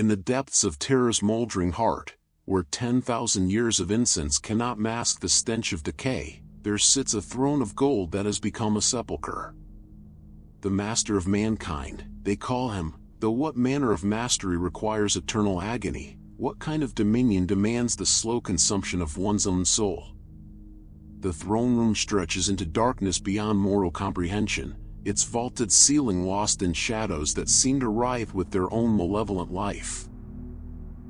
In the depths of Terra's moldering heart, where 10,000 years of incense cannot mask the stench of decay, there sits a throne of gold that has become a sepulchre. The master of mankind, they call him, though what manner of mastery requires eternal agony? What kind of dominion demands the slow consumption of one's own soul? The throne room stretches into darkness beyond mortal comprehension, its vaulted ceiling lost in shadows that seem to writhe with their own malevolent life.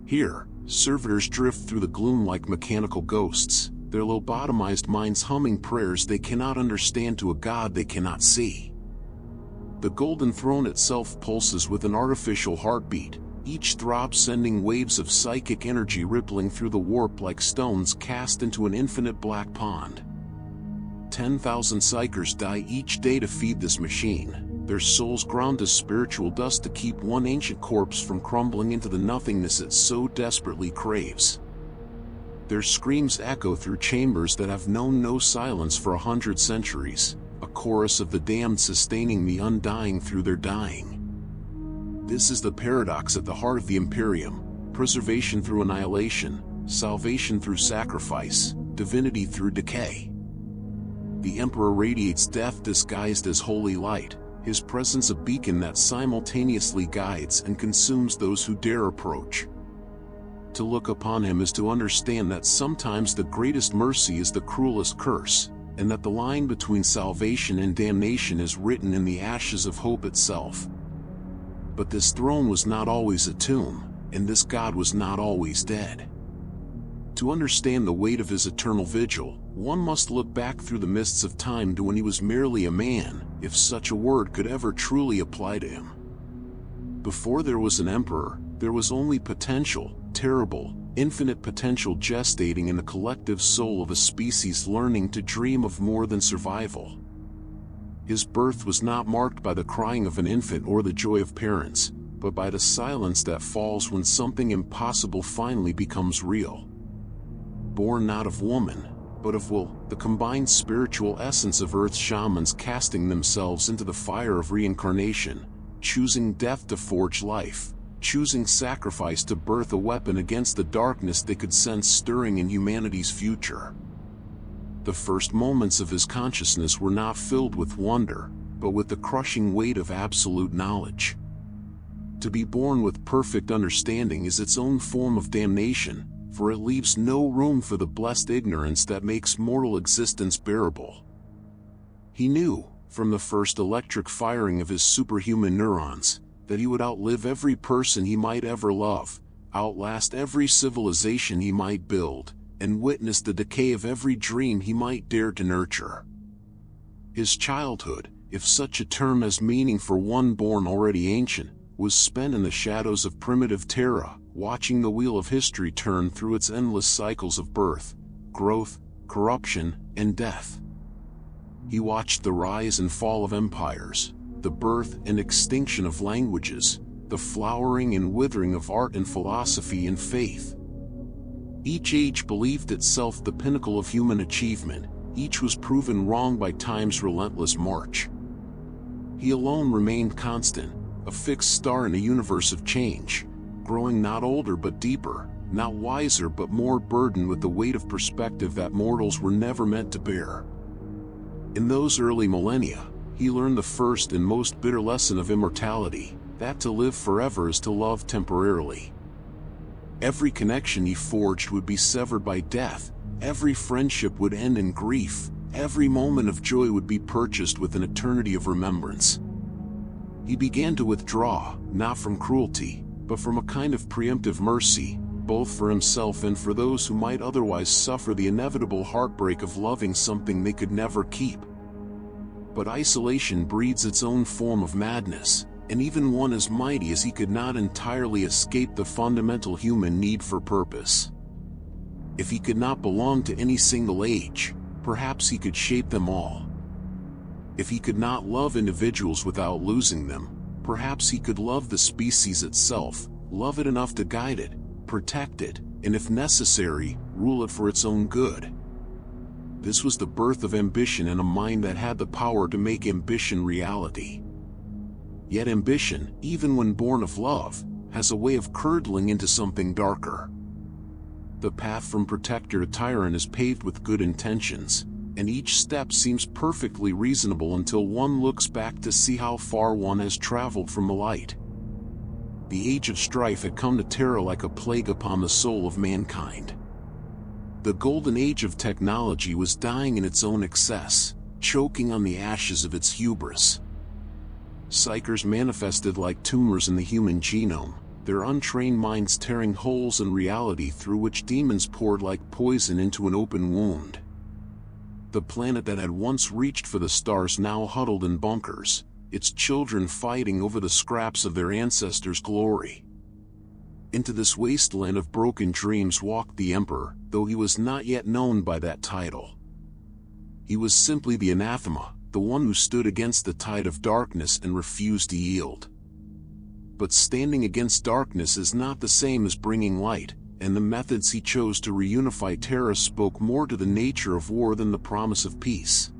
Here, servitors drift through the gloom like mechanical ghosts, their lobotomized minds humming prayers they cannot understand to a god they cannot see. The golden throne itself pulses with an artificial heartbeat, each throb sending waves of psychic energy rippling through the warp like stones cast into an infinite black pond. 10,000 psychers die each day to feed this machine, their souls ground to spiritual dust to keep one ancient corpse from crumbling into the nothingness it so desperately craves. Their screams echo through chambers that have known no silence for 100 centuries, a chorus of the damned sustaining the undying through their dying. This is the paradox at the heart of the Imperium: preservation through annihilation, salvation through sacrifice, divinity through decay. The Emperor radiates death disguised as holy light, his presence a beacon that simultaneously guides and consumes those who dare approach. To look upon him is to understand that sometimes the greatest mercy is the cruelest curse, and that the line between salvation and damnation is written in the ashes of hope itself. But this throne was not always a tomb, and this God was not always dead. To understand the weight of his eternal vigil, one must look back through the mists of time to when he was merely a man, if such a word could ever truly apply to him. Before there was an emperor, there was only potential, terrible, infinite potential gestating in the collective soul of a species learning to dream of more than survival. His birth was not marked by the crying of an infant or the joy of parents, but by the silence that falls when something impossible finally becomes real. Born not of woman, but of will, the combined spiritual essence of Earth's shamans casting themselves into the fire of reincarnation, choosing death to forge life, choosing sacrifice to birth a weapon against the darkness they could sense stirring in humanity's future. The first moments of his consciousness were not filled with wonder, but with the crushing weight of absolute knowledge. To be born with perfect understanding is its own form of damnation, for it leaves no room for the blessed ignorance that makes mortal existence bearable. He knew, from the first electric firing of his superhuman neurons, that he would outlive every person he might ever love, outlast every civilization he might build, and witness the decay of every dream he might dare to nurture. His childhood, if such a term has meaning for one born already ancient, was spent in the shadows of primitive Terra, watching the wheel of history turn through its endless cycles of birth, growth, corruption, and death. He watched the rise and fall of empires, the birth and extinction of languages, the flowering and withering of art and philosophy and faith. Each age believed itself the pinnacle of human achievement, each was proven wrong by time's relentless march. He alone remained constant, a fixed star in a universe of change, growing not older but deeper, not wiser but more burdened with the weight of perspective that mortals were never meant to bear. In those early millennia, he learned the first and most bitter lesson of immortality, that to live forever is to love temporarily. Every connection he forged would be severed by death, every friendship would end in grief, every moment of joy would be purchased with an eternity of remembrance. He began to withdraw, not from cruelty, but from a kind of preemptive mercy, both for himself and for those who might otherwise suffer the inevitable heartbreak of loving something they could never keep. But isolation breeds its own form of madness, and even one as mighty as he could not entirely escape the fundamental human need for purpose. If he could not belong to any single age, perhaps he could shape them all. If he could not love individuals without losing them, perhaps he could love the species itself, love it enough to guide it, protect it, and if necessary, rule it for its own good. This was the birth of ambition in a mind that had the power to make ambition reality. Yet ambition, even when born of love, has a way of curdling into something darker. The path from protector to tyrant is paved with good intentions, and each step seems perfectly reasonable until one looks back to see how far one has traveled from the light. The age of strife had come to terror like a plague upon the soul of mankind. The golden age of technology was dying in its own excess, choking on the ashes of its hubris. Psychers manifested like tumors in the human genome, their untrained minds tearing holes in reality through which demons poured like poison into an open wound. The planet that had once reached for the stars now huddled in bunkers, its children fighting over the scraps of their ancestors' glory. Into this wasteland of broken dreams walked the Emperor, though he was not yet known by that title. He was simply the anathema, the one who stood against the tide of darkness and refused to yield. But standing against darkness is not the same as bringing light, and the methods he chose to reunify Terra spoke more to the nature of war than the promise of peace.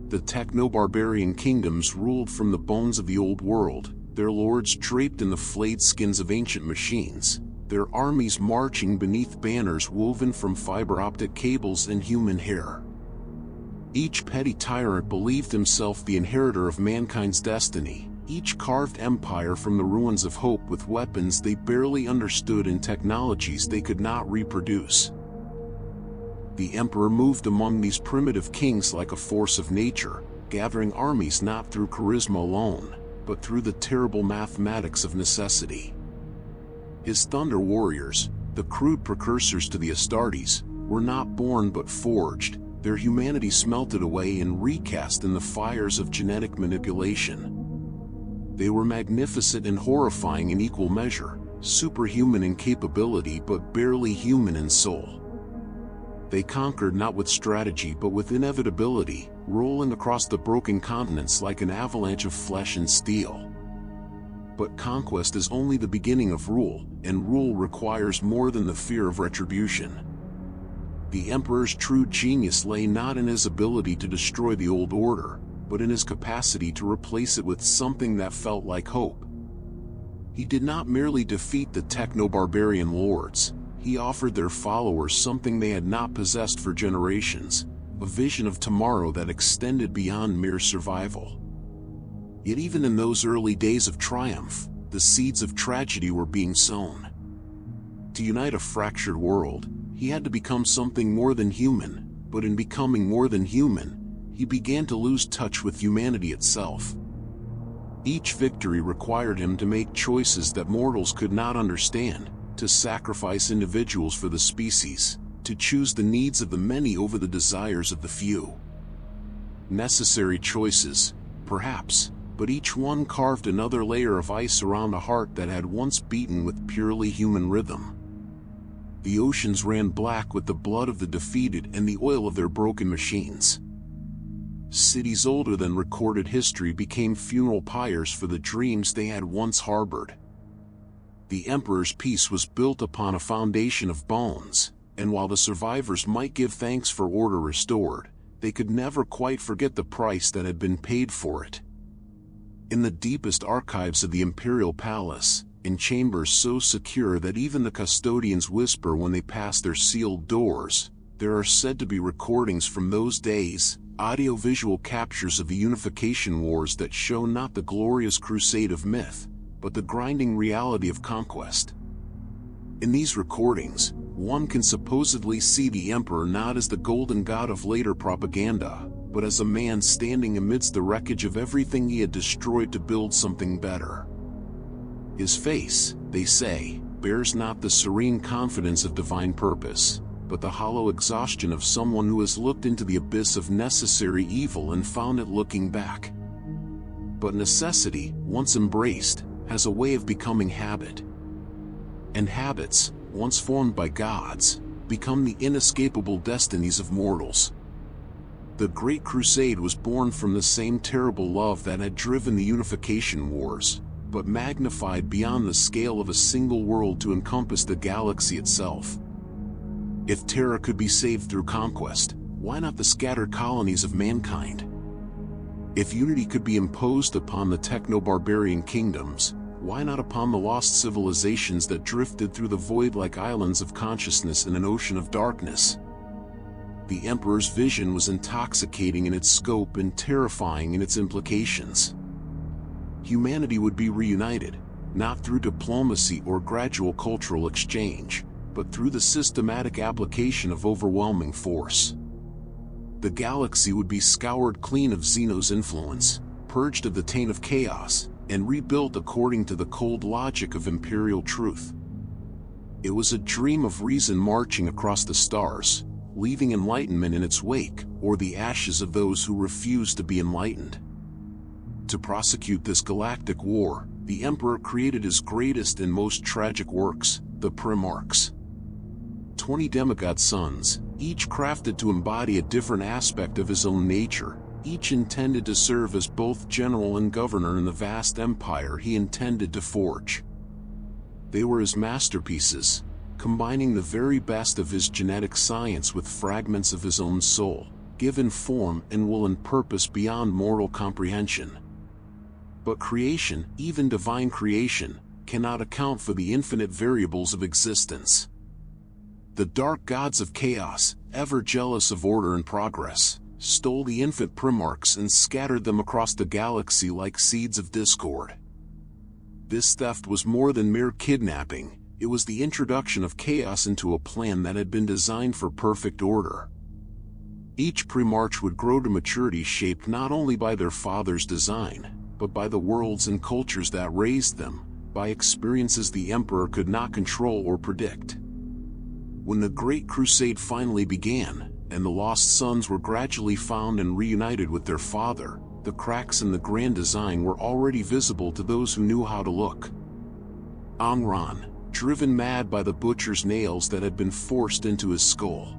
The techno-barbarian kingdoms ruled from the bones of the old world, their lords draped in the flayed skins of ancient machines, their armies marching beneath banners woven from fiber-optic cables and human hair. Each petty tyrant believed himself the inheritor of mankind's destiny, each carved empire from the ruins of hope with weapons they barely understood and technologies they could not reproduce. The Emperor moved among these primitive kings like a force of nature, gathering armies not through charisma alone, but through the terrible mathematics of necessity. His thunder warriors, the crude precursors to the Astartes, were not born but forged, their humanity smelted away and recast in the fires of genetic manipulation. They were magnificent and horrifying in equal measure, superhuman in capability but barely human in soul. They conquered not with strategy but with inevitability, rolling across the broken continents like an avalanche of flesh and steel. But conquest is only the beginning of rule, and rule requires more than the fear of retribution. The Emperor's true genius lay not in his ability to destroy the old order, but in his capacity to replace it with something that felt like hope. He did not merely defeat the techno-barbarian lords, he offered their followers something they had not possessed for generations, a vision of tomorrow that extended beyond mere survival. Yet even in those early days of triumph, the seeds of tragedy were being sown. To unite a fractured world, he had to become something more than human, but in becoming more than human, he began to lose touch with humanity itself. Each victory required him to make choices that mortals could not understand, to sacrifice individuals for the species, to choose the needs of the many over the desires of the few. Necessary choices, perhaps, but each one carved another layer of ice around a heart that had once beaten with purely human rhythm. The oceans ran black with the blood of the defeated and the oil of their broken machines. Cities older than recorded history became funeral pyres for the dreams they had once harbored. The Emperor's peace was built upon a foundation of bones, and while the survivors might give thanks for order restored, they could never quite forget the price that had been paid for it. In the deepest archives of the Imperial Palace, in chambers so secure that even the custodians whisper when they pass their sealed doors, there are said to be recordings from those days, audio-visual captures of the unification wars that show not the glorious crusade of myth, but the grinding reality of conquest. In these recordings, one can supposedly see the Emperor not as the golden god of later propaganda, but as a man standing amidst the wreckage of everything he had destroyed to build something better. His face, they say, bears not the serene confidence of divine purpose, but the hollow exhaustion of someone who has looked into the abyss of necessary evil and found it looking back. But necessity, once embraced, has a way of becoming habit. And habits, once formed by gods, become the inescapable destinies of mortals. The Great Crusade was born from the same terrible love that had driven the unification wars, but magnified beyond the scale of a single world to encompass the galaxy itself. If Terra could be saved through conquest, why not the scattered colonies of mankind? If unity could be imposed upon the techno-barbarian kingdoms, Why not upon the lost civilizations that drifted through the void like islands of consciousness in an ocean of darkness? The Emperor's vision was intoxicating in its scope and terrifying in its implications. Humanity would be reunited, not through diplomacy or gradual cultural exchange, but through the systematic application of overwhelming force. The galaxy would be scoured clean of Xeno's influence, purged of the taint of chaos, and rebuilt according to the cold logic of imperial truth. It was a dream of reason marching across the stars, leaving enlightenment in its wake, or the ashes of those who refused to be enlightened. To prosecute this galactic war, the Emperor created his greatest and most tragic works, the Primarchs. 20 demigod sons, each crafted to embody a different aspect of his own nature, each intended to serve as both general and governor in the vast empire he intended to forge. They were his masterpieces, combining the very best of his genetic science with fragments of his own soul, given form and will and purpose beyond mortal comprehension. But creation, even divine creation, cannot account for the infinite variables of existence. The dark gods of chaos, ever jealous of order and progress, stole the infant Primarchs and scattered them across the galaxy like seeds of discord. This theft was more than mere kidnapping, it was the introduction of chaos into a plan that had been designed for perfect order. Each Primarch would grow to maturity shaped not only by their father's design, but by the worlds and cultures that raised them, by experiences the Emperor could not control or predict. When the Great Crusade finally began, and the lost sons were gradually found and reunited with their father, the cracks in the grand design were already visible to those who knew how to look. Angron, driven mad by the butcher's nails that had been forced into his skull.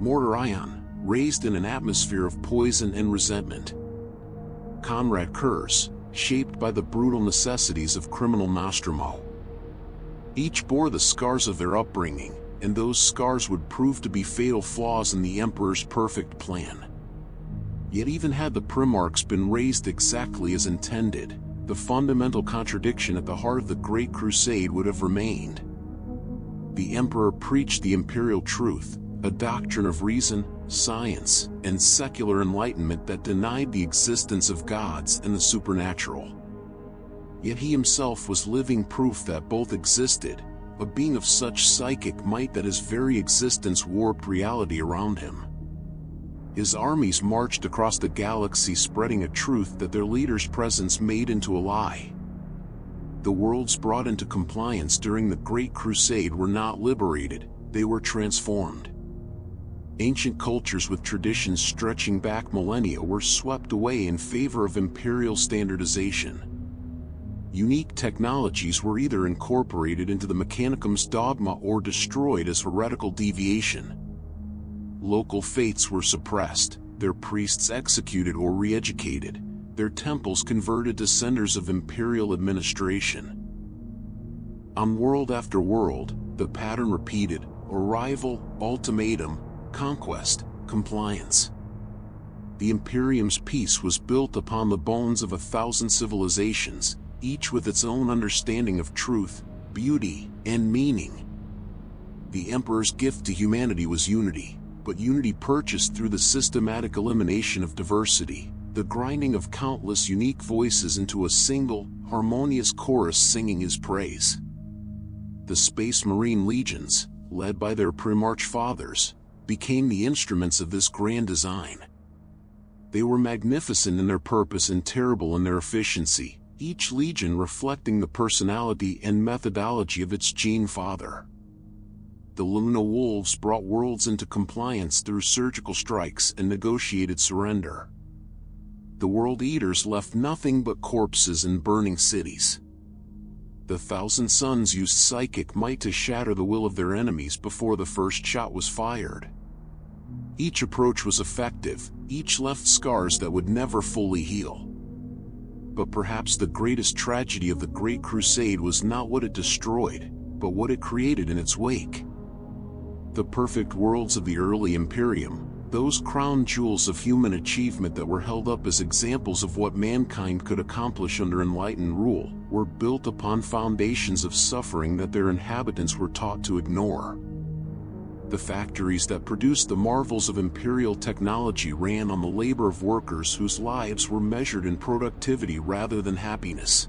Mortarion, raised in an atmosphere of poison and resentment. Conrad Curse, shaped by the brutal necessities of criminal Nostromo. Each bore the scars of their upbringing, and those scars would prove to be fatal flaws in the Emperor's perfect plan. Yet even had the Primarchs been raised exactly as intended, the fundamental contradiction at the heart of the Great Crusade would have remained. The Emperor preached the imperial truth, a doctrine of reason, science, and secular enlightenment that denied the existence of gods and the supernatural. Yet he himself was living proof that both existed, a being of such psychic might that his very existence warped reality around him. His armies marched across the galaxy spreading a truth that their leader's presence made into a lie. The worlds brought into compliance during the Great Crusade were not liberated, they were transformed. Ancient cultures with traditions stretching back millennia were swept away in favor of imperial standardization. Unique technologies were either incorporated into the Mechanicum's dogma or destroyed as heretical deviation. Local faiths were suppressed, their priests executed or re-educated, their temples converted to centers of imperial administration. On world after world, the pattern repeated: arrival, ultimatum, conquest, compliance. The Imperium's peace was built upon the bones of 1,000 civilizations, each with its own understanding of truth, beauty, and meaning. The Emperor's gift to humanity was unity, but unity purchased through the systematic elimination of diversity, the grinding of countless unique voices into a single, harmonious chorus singing his praise. The Space Marine legions, led by their Primarch fathers, became the instruments of this grand design. They were magnificent in their purpose and terrible in their efficiency, each legion reflecting the personality and methodology of its gene father. The Luna Wolves brought worlds into compliance through surgical strikes and negotiated surrender. The World Eaters left nothing but corpses and burning cities. The 1,000 Suns used psychic might to shatter the will of their enemies before the first shot was fired. Each approach was effective, each left scars that would never fully heal. But perhaps the greatest tragedy of the Great Crusade was not what it destroyed, but what it created in its wake. The perfect worlds of the early Imperium, those crown jewels of human achievement that were held up as examples of what mankind could accomplish under enlightened rule, were built upon foundations of suffering that their inhabitants were taught to ignore. The factories that produced the marvels of imperial technology ran on the labor of workers whose lives were measured in productivity rather than happiness.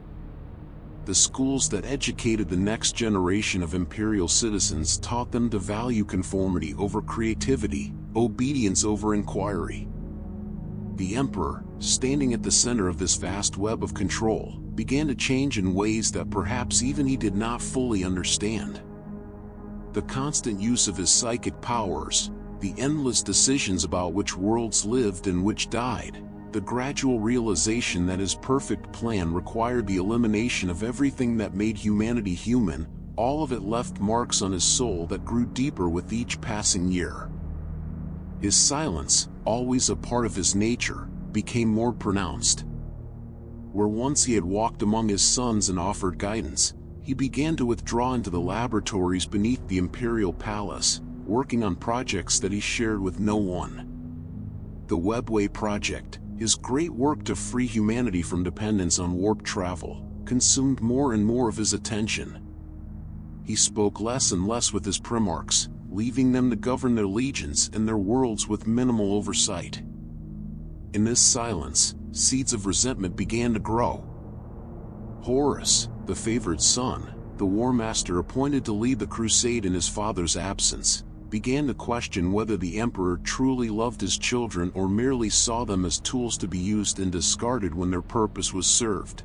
The schools that educated the next generation of imperial citizens taught them to value conformity over creativity, obedience over inquiry. The emperor, standing at the center of this vast web of control, began to change in ways that perhaps even he did not fully understand. The constant use of his psychic powers, the endless decisions about which worlds lived and which died, the gradual realization that his perfect plan required the elimination of everything that made humanity human, all of it left marks on his soul that grew deeper with each passing year. His silence, always a part of his nature, became more pronounced. Where once he had walked among his sons and offered guidance, he began to withdraw into the laboratories beneath the imperial palace, working on projects that he shared with no one. The Webway project, his great work to free humanity from dependence on warp travel, consumed more and more of his attention. He spoke less and less with his primarchs, leaving them to govern their legions and their worlds with minimal oversight. In this silence, seeds of resentment began to grow. Horus, the favored son, the war master appointed to lead the crusade in his father's absence, began to question whether the emperor truly loved his children or merely saw them as tools to be used and discarded when their purpose was served.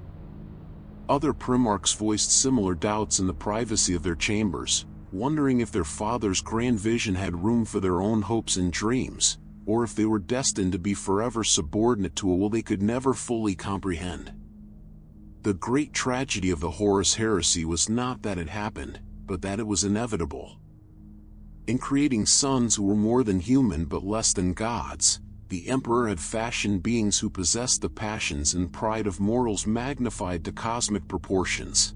Other primarchs voiced similar doubts in the privacy of their chambers, wondering if their father's grand vision had room for their own hopes and dreams, or if they were destined to be forever subordinate to a will they could never fully comprehend. The great tragedy of the Horus heresy was not that it happened, but that it was inevitable. In creating sons who were more than human but less than gods, the emperor had fashioned beings who possessed the passions and pride of mortals magnified to cosmic proportions.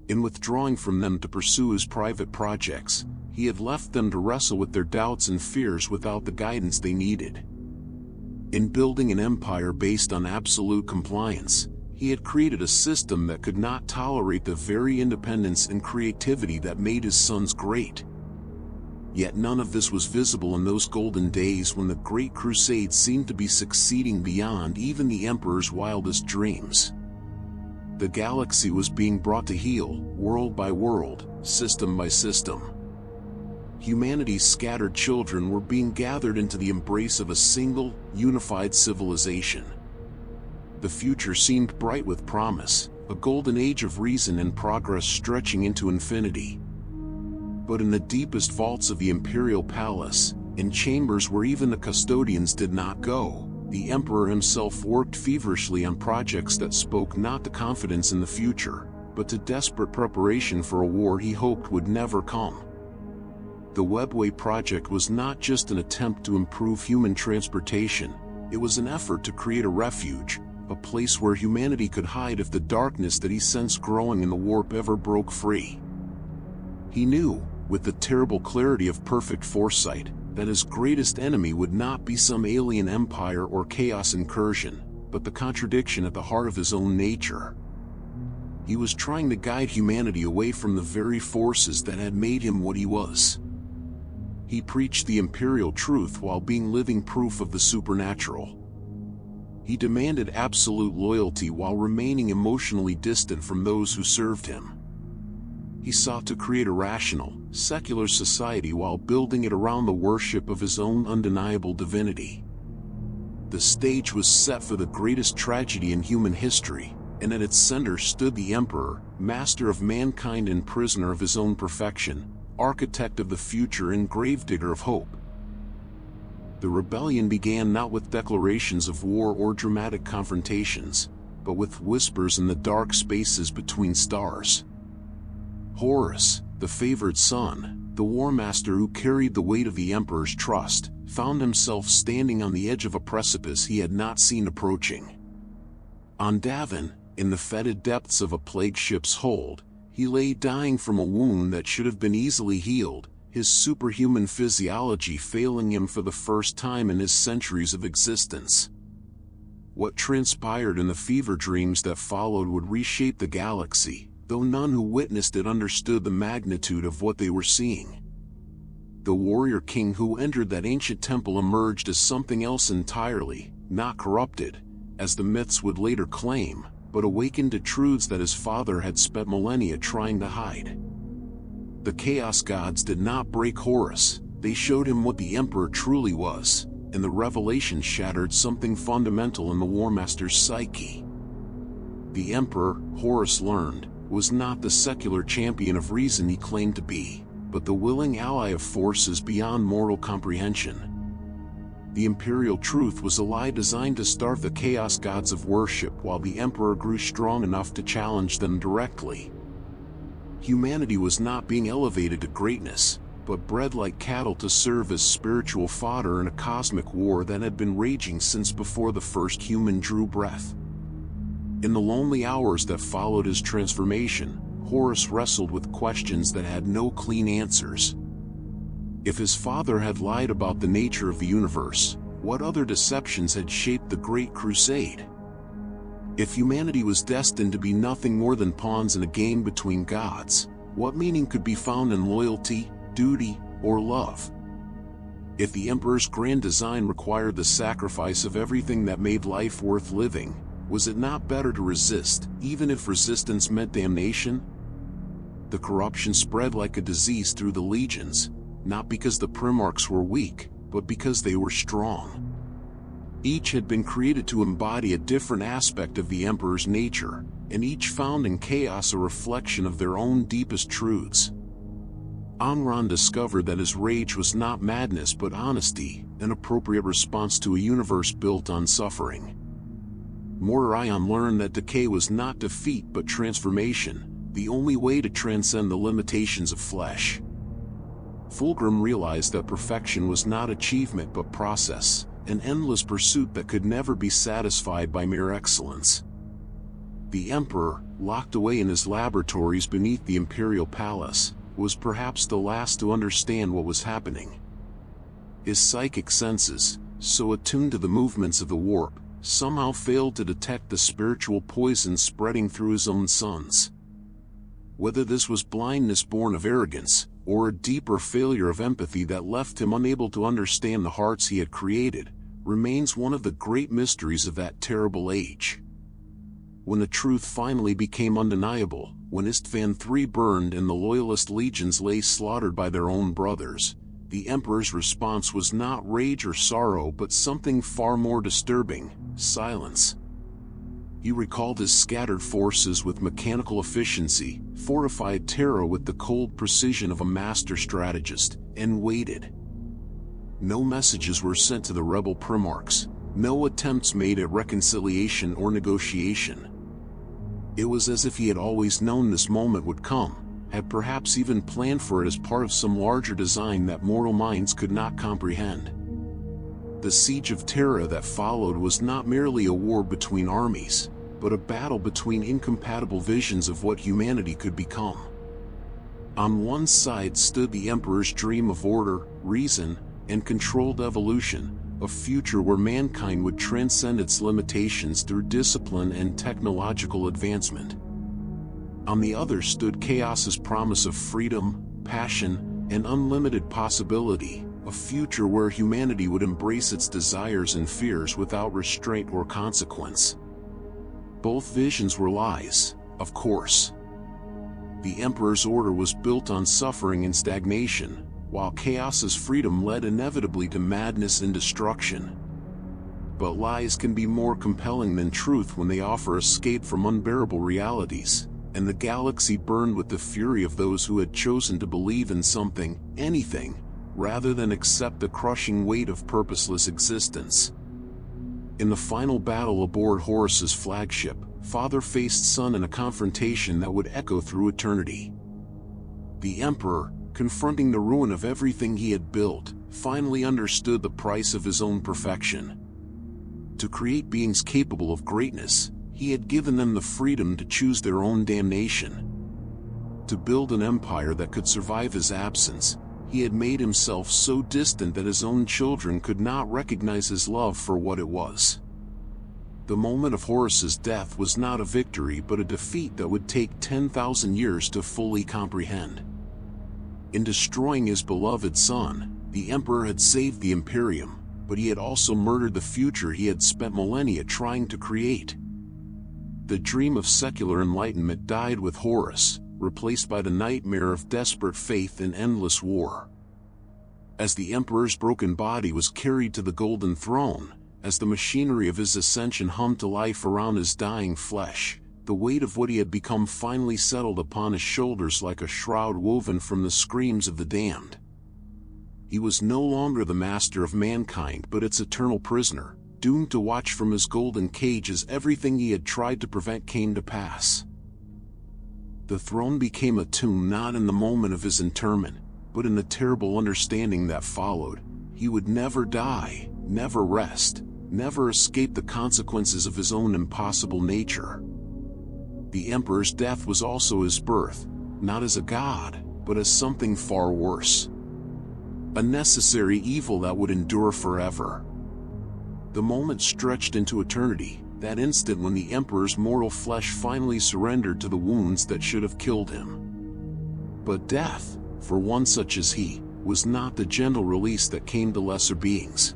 In withdrawing from them to pursue his private projects, he had left them to wrestle with their doubts and fears without the guidance they needed. In building an empire based on absolute compliance, he had created a system that could not tolerate the very independence and creativity that made his sons great. Yet none of this was visible in those golden days when the Great Crusade seemed to be succeeding beyond even the Emperor's wildest dreams. The galaxy was being brought to heel, world by world, system by system. Humanity's scattered children were being gathered into the embrace of a single, unified civilization. The future seemed bright with promise, a golden age of reason and progress stretching into infinity. But in the deepest vaults of the Imperial Palace, in chambers where even the custodians did not go, the Emperor himself worked feverishly on projects that spoke not to confidence in the future, but to desperate preparation for a war he hoped would never come. The Webway project was not just an attempt to improve human transportation, it was an effort to create a refuge, a place where humanity could hide if the darkness that he sensed growing in the warp ever broke free. He knew, with the terrible clarity of perfect foresight, that his greatest enemy would not be some alien empire or chaos incursion, but the contradiction at the heart of his own nature. He was trying to guide humanity away from the very forces that had made him what he was. He preached the imperial truth while being living proof of the supernatural. He demanded absolute loyalty while remaining emotionally distant from those who served him. He sought to create a rational, secular society while building it around the worship of his own undeniable divinity. The stage was set for the greatest tragedy in human history, and at its center stood the Emperor, master of mankind and prisoner of his own perfection, architect of the future and gravedigger of hope. The rebellion began not with declarations of war or dramatic confrontations, but with whispers in the dark spaces between stars. Horus, the favored son, the war master who carried the weight of the Emperor's trust, found himself standing on the edge of a precipice he had not seen approaching. On Davin, in the fetid depths of a plague ship's hold, he lay dying from a wound that should have been easily healed, his superhuman physiology failing him for the first time in his centuries of existence. What transpired in the fever dreams that followed would reshape the galaxy, though none who witnessed it understood the magnitude of what they were seeing. The warrior king who entered that ancient temple emerged as something else entirely, not corrupted, as the myths would later claim, but awakened to truths that his father had spent millennia trying to hide. The Chaos Gods did not break Horus, they showed him what the Emperor truly was, and the revelation shattered something fundamental in the War Master's psyche. The Emperor, Horus learned, was not the secular champion of reason he claimed to be, but the willing ally of forces beyond mortal comprehension. The imperial truth was a lie designed to starve the Chaos Gods of worship while the Emperor grew strong enough to challenge them directly. Humanity was not being elevated to greatness, but bred like cattle to serve as spiritual fodder in a cosmic war that had been raging since before the first human drew breath. In the lonely hours that followed his transformation, Horus wrestled with questions that had no clean answers. If his father had lied about the nature of the universe, what other deceptions had shaped the Great Crusade? If humanity was destined to be nothing more than pawns in a game between gods, what meaning could be found in loyalty, duty, or love? If the Emperor's grand design required the sacrifice of everything that made life worth living, was it not better to resist, even if resistance meant damnation? The corruption spread like a disease through the legions, not because the Primarchs were weak, but because they were strong. Each had been created to embody a different aspect of the Emperor's nature, and each found in chaos a reflection of their own deepest truths. Amron discovered that his rage was not madness but honesty, an appropriate response to a universe built on suffering. Morarion learned that decay was not defeat but transformation, the only way to transcend the limitations of flesh. Fulgrim realized that perfection was not achievement but process, an endless pursuit that could never be satisfied by mere excellence. The Emperor, locked away in his laboratories beneath the Imperial Palace, was perhaps the last to understand what was happening. His psychic senses, so attuned to the movements of the warp, somehow failed to detect the spiritual poison spreading through his own sons. Whether this was blindness born of arrogance, or a deeper failure of empathy that left him unable to understand the hearts he had created, remains one of the great mysteries of that terrible age. When the truth finally became undeniable, when Istvan III burned and the Loyalist legions lay slaughtered by their own brothers, the Emperor's response was not rage or sorrow but something far more disturbing: silence. He recalled his scattered forces with mechanical efficiency, fortified terror with the cold precision of a master strategist, and waited. No messages were sent to the rebel Primarchs, no attempts made at reconciliation or negotiation. It was as if he had always known this moment would come, had perhaps even planned for it as part of some larger design that mortal minds could not comprehend. The siege of Terra that followed was not merely a war between armies, but a battle between incompatible visions of what humanity could become. On one side stood the Emperor's dream of order, reason, and controlled evolution, a future where mankind would transcend its limitations through discipline and technological advancement. On the other stood Chaos's promise of freedom, passion, and unlimited possibility, a future where humanity would embrace its desires and fears without restraint or consequence. Both visions were lies, of course. The Emperor's order was built on suffering and stagnation, while Chaos's freedom led inevitably to madness and destruction. But lies can be more compelling than truth when they offer escape from unbearable realities, and the galaxy burned with the fury of those who had chosen to believe in something, anything, rather than accept the crushing weight of purposeless existence. In the final battle aboard Horus's flagship, father faced son in a confrontation that would echo through eternity. The Emperor, confronting the ruin of everything he had built, finally understood the price of his own perfection. To create beings capable of greatness, he had given them the freedom to choose their own damnation. To build an empire that could survive his absence, he had made himself so distant that his own children could not recognize his love for what it was. The moment of Horus's death was not a victory but a defeat that would take 10,000 years to fully comprehend. In destroying his beloved son, the Emperor had saved the Imperium, but he had also murdered the future he had spent millennia trying to create. The dream of secular enlightenment died with Horus, replaced by the nightmare of desperate faith in endless war. As the Emperor's broken body was carried to the Golden Throne, as the machinery of his ascension hummed to life around his dying flesh, the weight of what he had become finally settled upon his shoulders like a shroud woven from the screams of the damned. He was no longer the master of mankind but its eternal prisoner, doomed to watch from his golden cage as everything he had tried to prevent came to pass. The throne became a tomb not in the moment of his interment, but in the terrible understanding that followed. He would never die, never rest, never escape the consequences of his own impossible nature. The Emperor's death was also his birth, not as a god, but as something far worse. A necessary evil that would endure forever. The moment stretched into eternity, that instant when the Emperor's mortal flesh finally surrendered to the wounds that should have killed him. But death, for one such as he, was not the gentle release that came to lesser beings.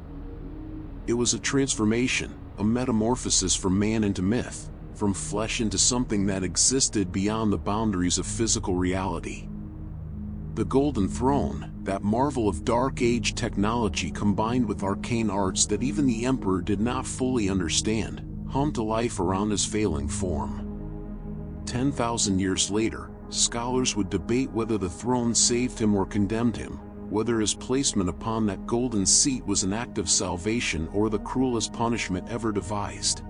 It was a transformation, a metamorphosis from man into myth, from flesh into something that existed beyond the boundaries of physical reality. The Golden Throne, that marvel of Dark Age technology combined with arcane arts that even the Emperor did not fully understand, hummed to life around his failing form. 10,000 years later, scholars would debate whether the throne saved him or condemned him, whether his placement upon that golden seat was an act of salvation or the cruelest punishment ever devised.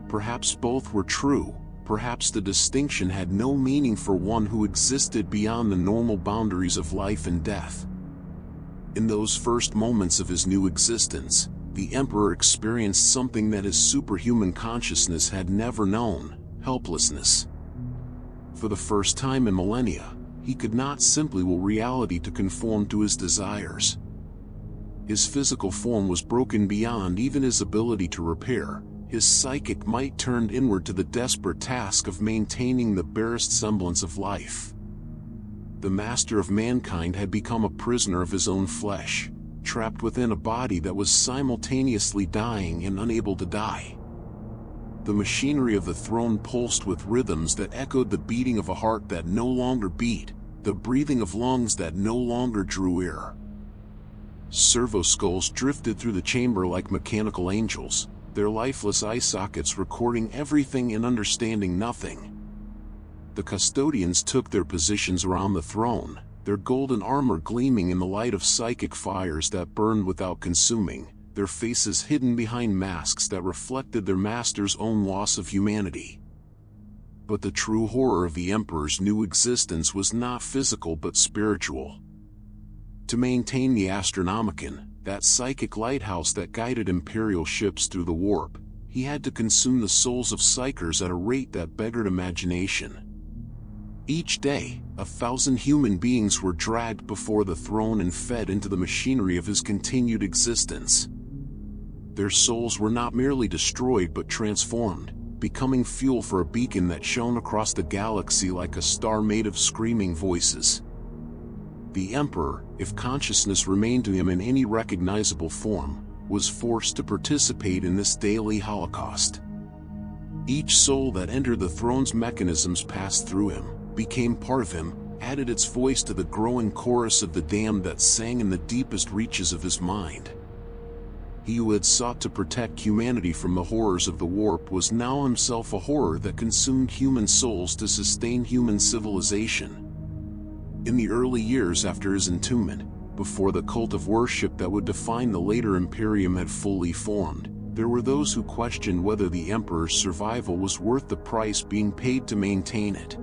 Perhaps both were true, perhaps the distinction had no meaning for one who existed beyond the normal boundaries of life and death. In those first moments of his new existence, the Emperor experienced something that his superhuman consciousness had never known: helplessness. For the first time in millennia, he could not simply will reality to conform to his desires. His physical form was broken beyond even his ability to repair. His psychic might turned inward to the desperate task of maintaining the barest semblance of life. The master of mankind had become a prisoner of his own flesh, trapped within a body that was simultaneously dying and unable to die. The machinery of the throne pulsed with rhythms that echoed the beating of a heart that no longer beat, the breathing of lungs that no longer drew air. Servo skulls drifted through the chamber like mechanical angels, their lifeless eye sockets recording everything and understanding nothing. The custodians took their positions around the throne, their golden armor gleaming in the light of psychic fires that burned without consuming, their faces hidden behind masks that reflected their master's own loss of humanity. But the true horror of the Emperor's new existence was not physical but spiritual. To maintain the Astronomicon, that psychic lighthouse that guided Imperial ships through the warp, he had to consume the souls of psychers at a rate that beggared imagination. Each day, 1,000 human beings were dragged before the throne and fed into the machinery of his continued existence. Their souls were not merely destroyed but transformed, becoming fuel for a beacon that shone across the galaxy like a star made of screaming voices. The Emperor, if consciousness remained to him in any recognizable form, was forced to participate in this daily holocaust. Each soul that entered the throne's mechanisms passed through him, became part of him, added its voice to the growing chorus of the damned that sang in the deepest reaches of his mind. He who had sought to protect humanity from the horrors of the warp was now himself a horror that consumed human souls to sustain human civilization. In the early years after his entombment, before the cult of worship that would define the later Imperium had fully formed, there were those who questioned whether the Emperor's survival was worth the price being paid to maintain it.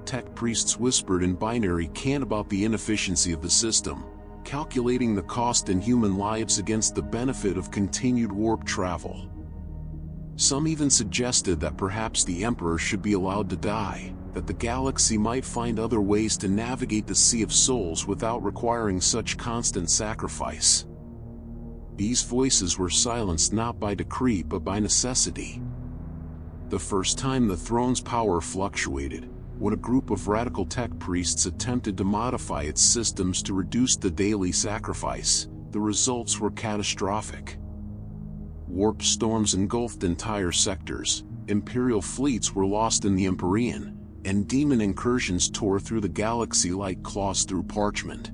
Tech priests whispered in binary cant about the inefficiency of the system, calculating the cost in human lives against the benefit of continued warp travel. Some even suggested that perhaps the Emperor should be allowed to die, that the galaxy might find other ways to navigate the sea of souls without requiring such constant sacrifice. These voices were silenced not by decree but by necessity. The first time the throne's power fluctuated, when a group of radical tech priests attempted to modify its systems to reduce the daily sacrifice, the results were catastrophic. Warp storms engulfed entire sectors, Imperial fleets were lost in the Empyrean, and demon incursions tore through the galaxy like claws through parchment.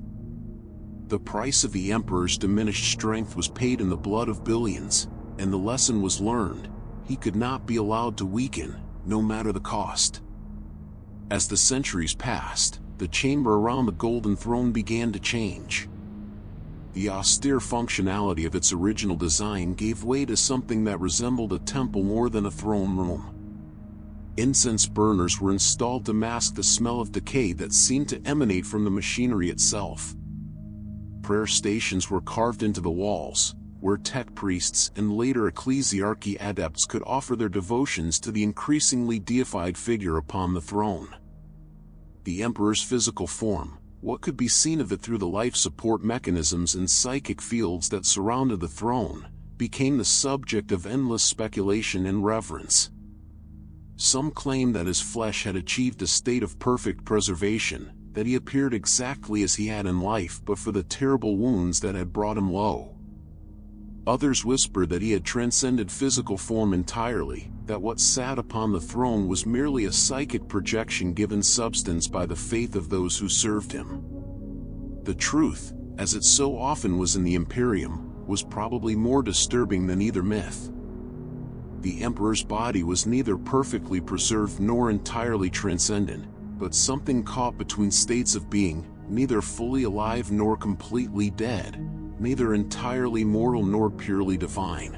The price of the Emperor's diminished strength was paid in the blood of billions, and the lesson was learned: he could not be allowed to weaken, no matter the cost. As the centuries passed, the chamber around the Golden Throne began to change. The austere functionality of its original design gave way to something that resembled a temple more than a throne room. Incense burners were installed to mask the smell of decay that seemed to emanate from the machinery itself. Prayer stations were carved into the walls, where tech priests and later ecclesiarchy adepts could offer their devotions to the increasingly deified figure upon the throne. The Emperor's physical form, what could be seen of it through the life support mechanisms and psychic fields that surrounded the throne, became the subject of endless speculation and reverence. Some claimed that his flesh had achieved a state of perfect preservation, that he appeared exactly as he had in life but for the terrible wounds that had brought him low. Others whispered that he had transcended physical form entirely, that what sat upon the throne was merely a psychic projection given substance by the faith of those who served him. The truth, as it so often was in the Imperium, was probably more disturbing than either myth. The Emperor's body was neither perfectly preserved nor entirely transcendent, but something caught between states of being, neither fully alive nor completely dead, neither entirely mortal nor purely divine.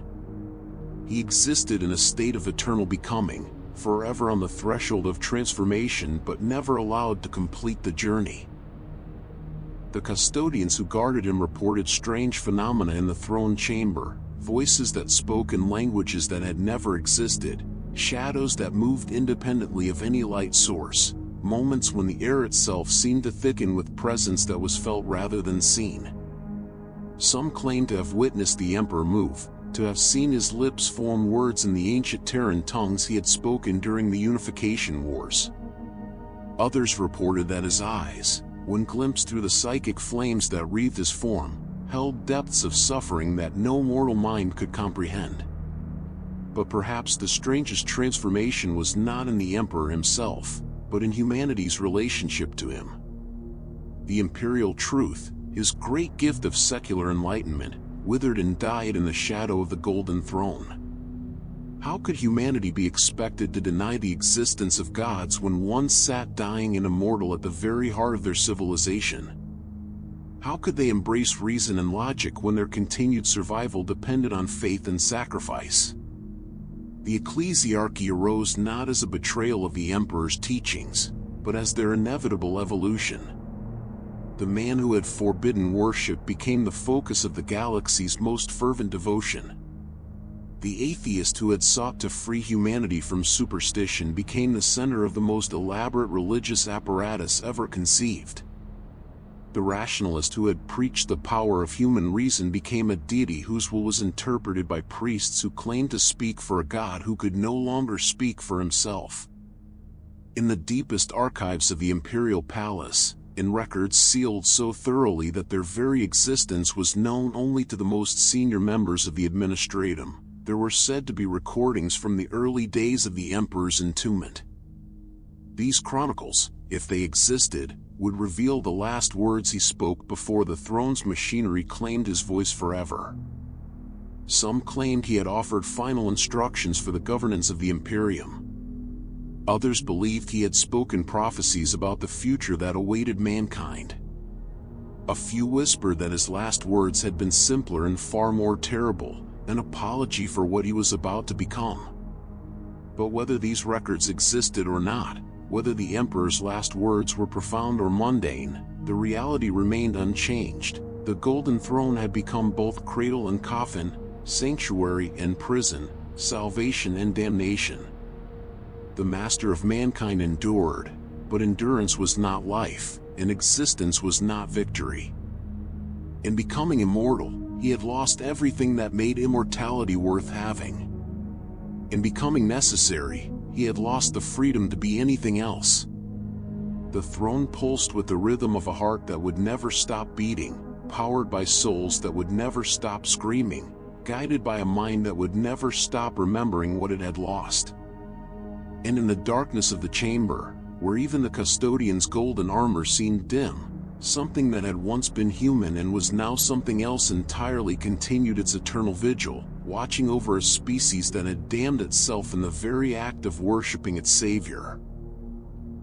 He existed in a state of eternal becoming, forever on the threshold of transformation but never allowed to complete the journey. The custodians who guarded him reported strange phenomena in the throne chamber, voices that spoke in languages that had never existed, shadows that moved independently of any light source, moments when the air itself seemed to thicken with presence that was felt rather than seen. Some claimed to have witnessed the Emperor move, to have seen his lips form words in the ancient Terran tongues he had spoken during the Unification Wars. Others reported that his eyes, when glimpsed through the psychic flames that wreathed his form, held depths of suffering that no mortal mind could comprehend. But perhaps the strangest transformation was not in the Emperor himself, but in humanity's relationship to him. The imperial truth, his great gift of secular enlightenment, withered and died in the shadow of the Golden Throne. How could humanity be expected to deny the existence of gods when one sat dying and immortal at the very heart of their civilization? How could they embrace reason and logic when their continued survival depended on faith and sacrifice? The ecclesiarchy arose not as a betrayal of the Emperor's teachings, but as their inevitable evolution. The man who had forbidden worship became the focus of the galaxy's most fervent devotion. The atheist who had sought to free humanity from superstition became the center of the most elaborate religious apparatus ever conceived. The rationalist who had preached the power of human reason became a deity whose will was interpreted by priests who claimed to speak for a god who could no longer speak for himself. In the deepest archives of the Imperial Palace, in records sealed so thoroughly that their very existence was known only to the most senior members of the administratum, there were said to be recordings from the early days of the Emperor's entombment. These chronicles, if they existed, would reveal the last words he spoke before the throne's machinery claimed his voice forever. Some claimed he had offered final instructions for the governance of the Imperium. Others believed he had spoken prophecies about the future that awaited mankind. A few whispered that his last words had been simpler and far more terrible, an apology for what he was about to become. But whether these records existed or not, whether the Emperor's last words were profound or mundane, the reality remained unchanged. The Golden Throne had become both cradle and coffin, sanctuary and prison, salvation and damnation. The master of mankind endured, but endurance was not life, and existence was not victory. In becoming immortal, he had lost everything that made immortality worth having. In becoming necessary, he had lost the freedom to be anything else. The throne pulsed with the rhythm of a heart that would never stop beating, powered by souls that would never stop screaming, guided by a mind that would never stop remembering what it had lost. And in the darkness of the chamber, where even the custodian's golden armor seemed dim, something that had once been human and was now something else entirely continued its eternal vigil, watching over a species that had damned itself in the very act of worshipping its savior.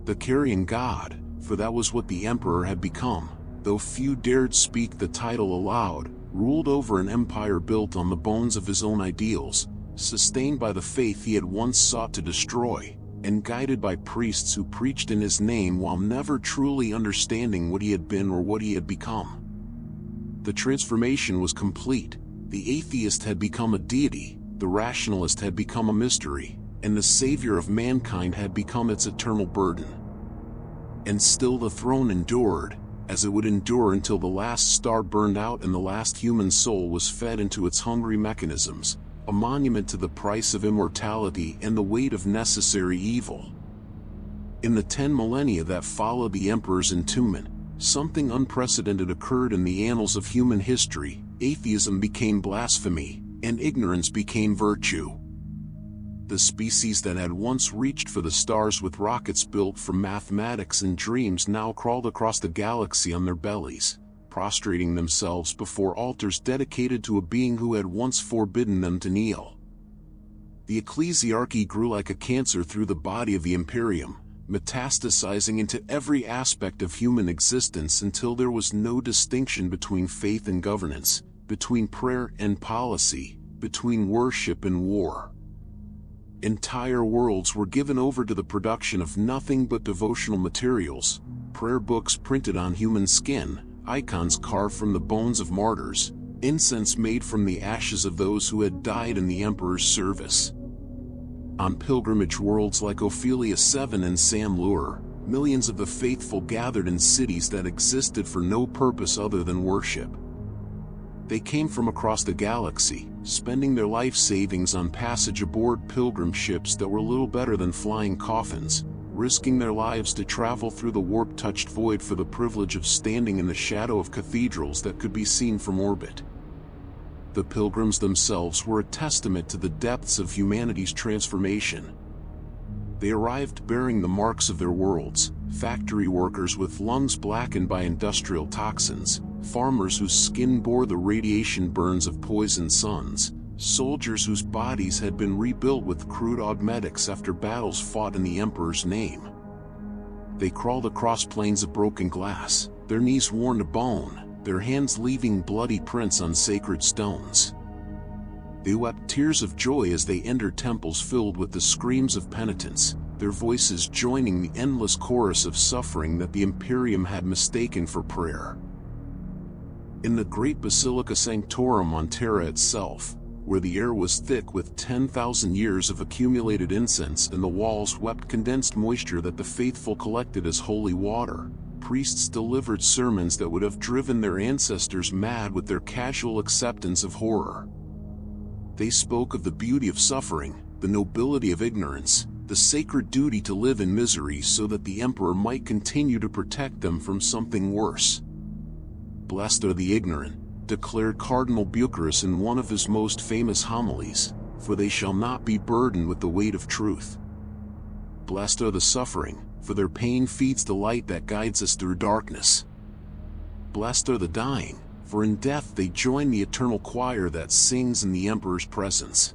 The carrion god, for that was what the emperor had become, though few dared speak the title aloud, ruled over an empire built on the bones of his own ideals, sustained by the faith he had once sought to destroy, and guided by priests who preached in his name while never truly understanding what he had been or what he had become. The transformation was complete. The atheist had become a deity, the rationalist had become a mystery, and the savior of mankind had become its eternal burden. And still the throne endured, as it would endure until the last star burned out and the last human soul was fed into its hungry mechanisms, a monument to the price of immortality and the weight of necessary evil. In the 10 millennia that followed the emperor's entombment, something unprecedented occurred in the annals of human history. Atheism became blasphemy, and ignorance became virtue. The species that had once reached for the stars with rockets built from mathematics and dreams now crawled across the galaxy on their bellies, prostrating themselves before altars dedicated to a being who had once forbidden them to kneel. The ecclesiarchy grew like a cancer through the body of the Imperium, metastasizing into every aspect of human existence until there was no distinction between faith and governance, between prayer and policy, between worship and war. Entire worlds were given over to the production of nothing but devotional materials, prayer books printed on human skin, icons carved from the bones of martyrs, incense made from the ashes of those who had died in the emperor's service. On pilgrimage worlds like Ophelia 7 and Sam Lure, millions of the faithful gathered in cities that existed for no purpose other than worship. They came from across the galaxy, spending their life savings on passage aboard pilgrim ships that were little better than flying coffins, risking their lives to travel through the warp-touched void for the privilege of standing in the shadow of cathedrals that could be seen from orbit. The pilgrims themselves were a testament to the depths of humanity's transformation. They arrived bearing the marks of their worlds, factory workers with lungs blackened by industrial toxins, farmers whose skin bore the radiation burns of poisoned suns, soldiers whose bodies had been rebuilt with crude augmetics after battles fought in the emperor's name. They crawled across plains of broken glass, their knees worn to bone, their hands leaving bloody prints on sacred stones. They wept tears of joy as they entered temples filled with the screams of penitence, their voices joining the endless chorus of suffering that the Imperium had mistaken for prayer. In the great Basilica Sanctorum on Terra itself, where the air was thick with 10,000 years of accumulated incense and the walls wept condensed moisture that the faithful collected as holy water, priests delivered sermons that would have driven their ancestors mad with their casual acceptance of horror. They spoke of the beauty of suffering, the nobility of ignorance, the sacred duty to live in misery so that the emperor might continue to protect them from something worse. "Blessed are the ignorant," declared Cardinal Bucurus in one of his most famous homilies, "for they shall not be burdened with the weight of truth. Blessed are the suffering, for their pain feeds the light that guides us through darkness. Blessed are the dying, for in death they join the eternal choir that sings in the emperor's presence."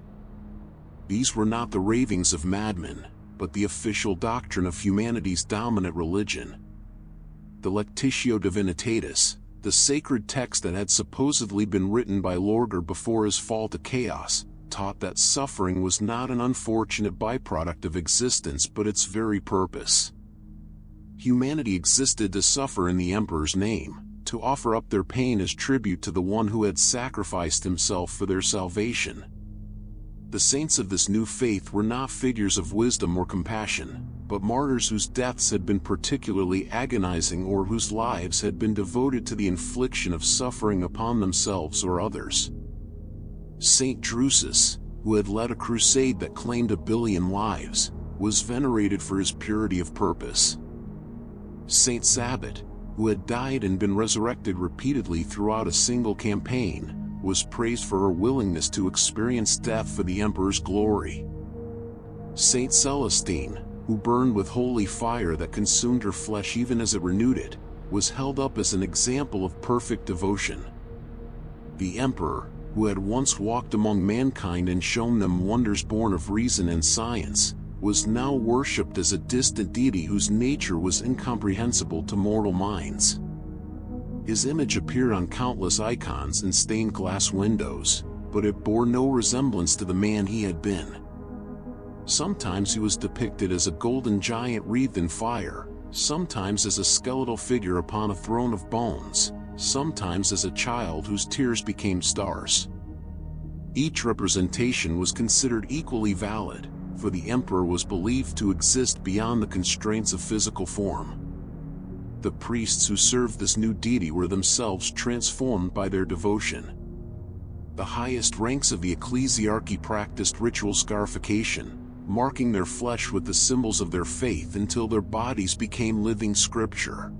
These were not the ravings of madmen, but the official doctrine of humanity's dominant religion. The Lectitio Divinitatis, the sacred text that had supposedly been written by Lorger before his fall to chaos, taught that suffering was not an unfortunate byproduct of existence but its very purpose. Humanity existed to suffer in the emperor's name, to offer up their pain as tribute to the one who had sacrificed himself for their salvation. The saints of this new faith were not figures of wisdom or compassion, but martyrs whose deaths had been particularly agonizing or whose lives had been devoted to the infliction of suffering upon themselves or others. Saint Drusus, who had led a crusade that claimed 1 billion lives, was venerated for his purity of purpose. Saint Sabbat, who had died and been resurrected repeatedly throughout a single campaign, was praised for her willingness to experience death for the emperor's glory. Saint Celestine, who burned with holy fire that consumed her flesh even as it renewed it, was held up as an example of perfect devotion. The emperor, who had once walked among mankind and shown them wonders born of reason and science, was now worshipped as a distant deity whose nature was incomprehensible to mortal minds. His image appeared on countless icons and stained glass windows, but it bore no resemblance to the man he had been. Sometimes he was depicted as a golden giant wreathed in fire, sometimes as a skeletal figure upon a throne of bones, sometimes as a child whose tears became stars. Each representation was considered equally valid, for the emperor was believed to exist beyond the constraints of physical form. The priests who served this new deity were themselves transformed by their devotion. The highest ranks of the ecclesiarchy practiced ritual scarification, marking their flesh with the symbols of their faith until their bodies became living scripture.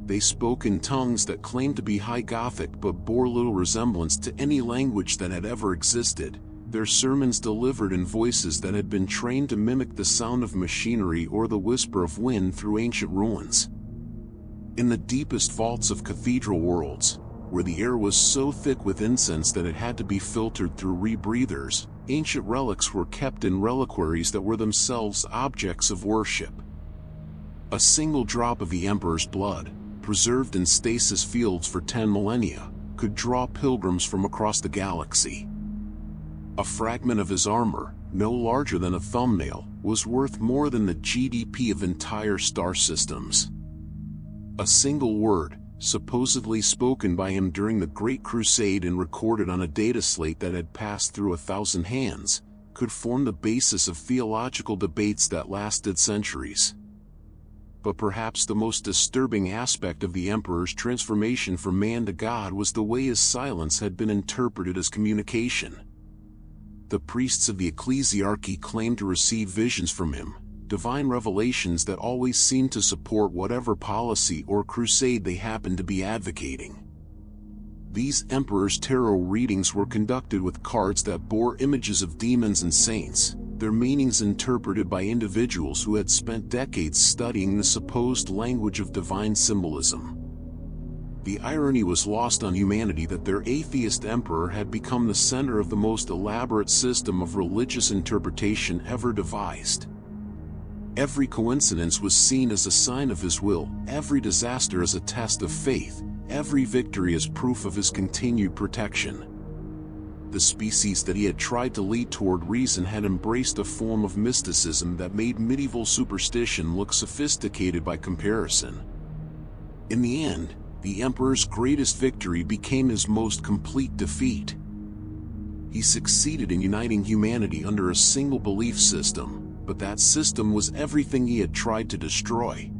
They spoke in tongues that claimed to be High Gothic but bore little resemblance to any language that had ever existed, their sermons delivered in voices that had been trained to mimic the sound of machinery or the whisper of wind through ancient ruins. In the deepest vaults of cathedral worlds, where the air was so thick with incense that it had to be filtered through rebreathers, ancient relics were kept in reliquaries that were themselves objects of worship. A single drop of the emperor's blood, preserved in stasis fields for 10 millennia, could draw pilgrims from across the galaxy. A fragment of his armor, no larger than a thumbnail, was worth more than the GDP of entire star systems. A single word, supposedly spoken by him during the Great Crusade and recorded on a data slate that had passed through 1,000 hands, could form the basis of theological debates that lasted centuries. But perhaps the most disturbing aspect of the emperor's transformation from man to God was the way his silence had been interpreted as communication. The priests of the ecclesiarchy claimed to receive visions from him, divine revelations that always seemed to support whatever policy or crusade they happened to be advocating. These emperor's tarot readings were conducted with cards that bore images of demons and saints, their meanings interpreted by individuals who had spent decades studying the supposed language of divine symbolism. The irony was lost on humanity that their atheist emperor had become the center of the most elaborate system of religious interpretation ever devised. Every coincidence was seen as a sign of his will, every disaster as a test of faith, every victory as proof of his continued protection. The species that he had tried to lead toward reason had embraced a form of mysticism that made medieval superstition look sophisticated by comparison. In the end, the emperor's greatest victory became his most complete defeat. He succeeded in uniting humanity under a single belief system, but that system was everything he had tried to destroy.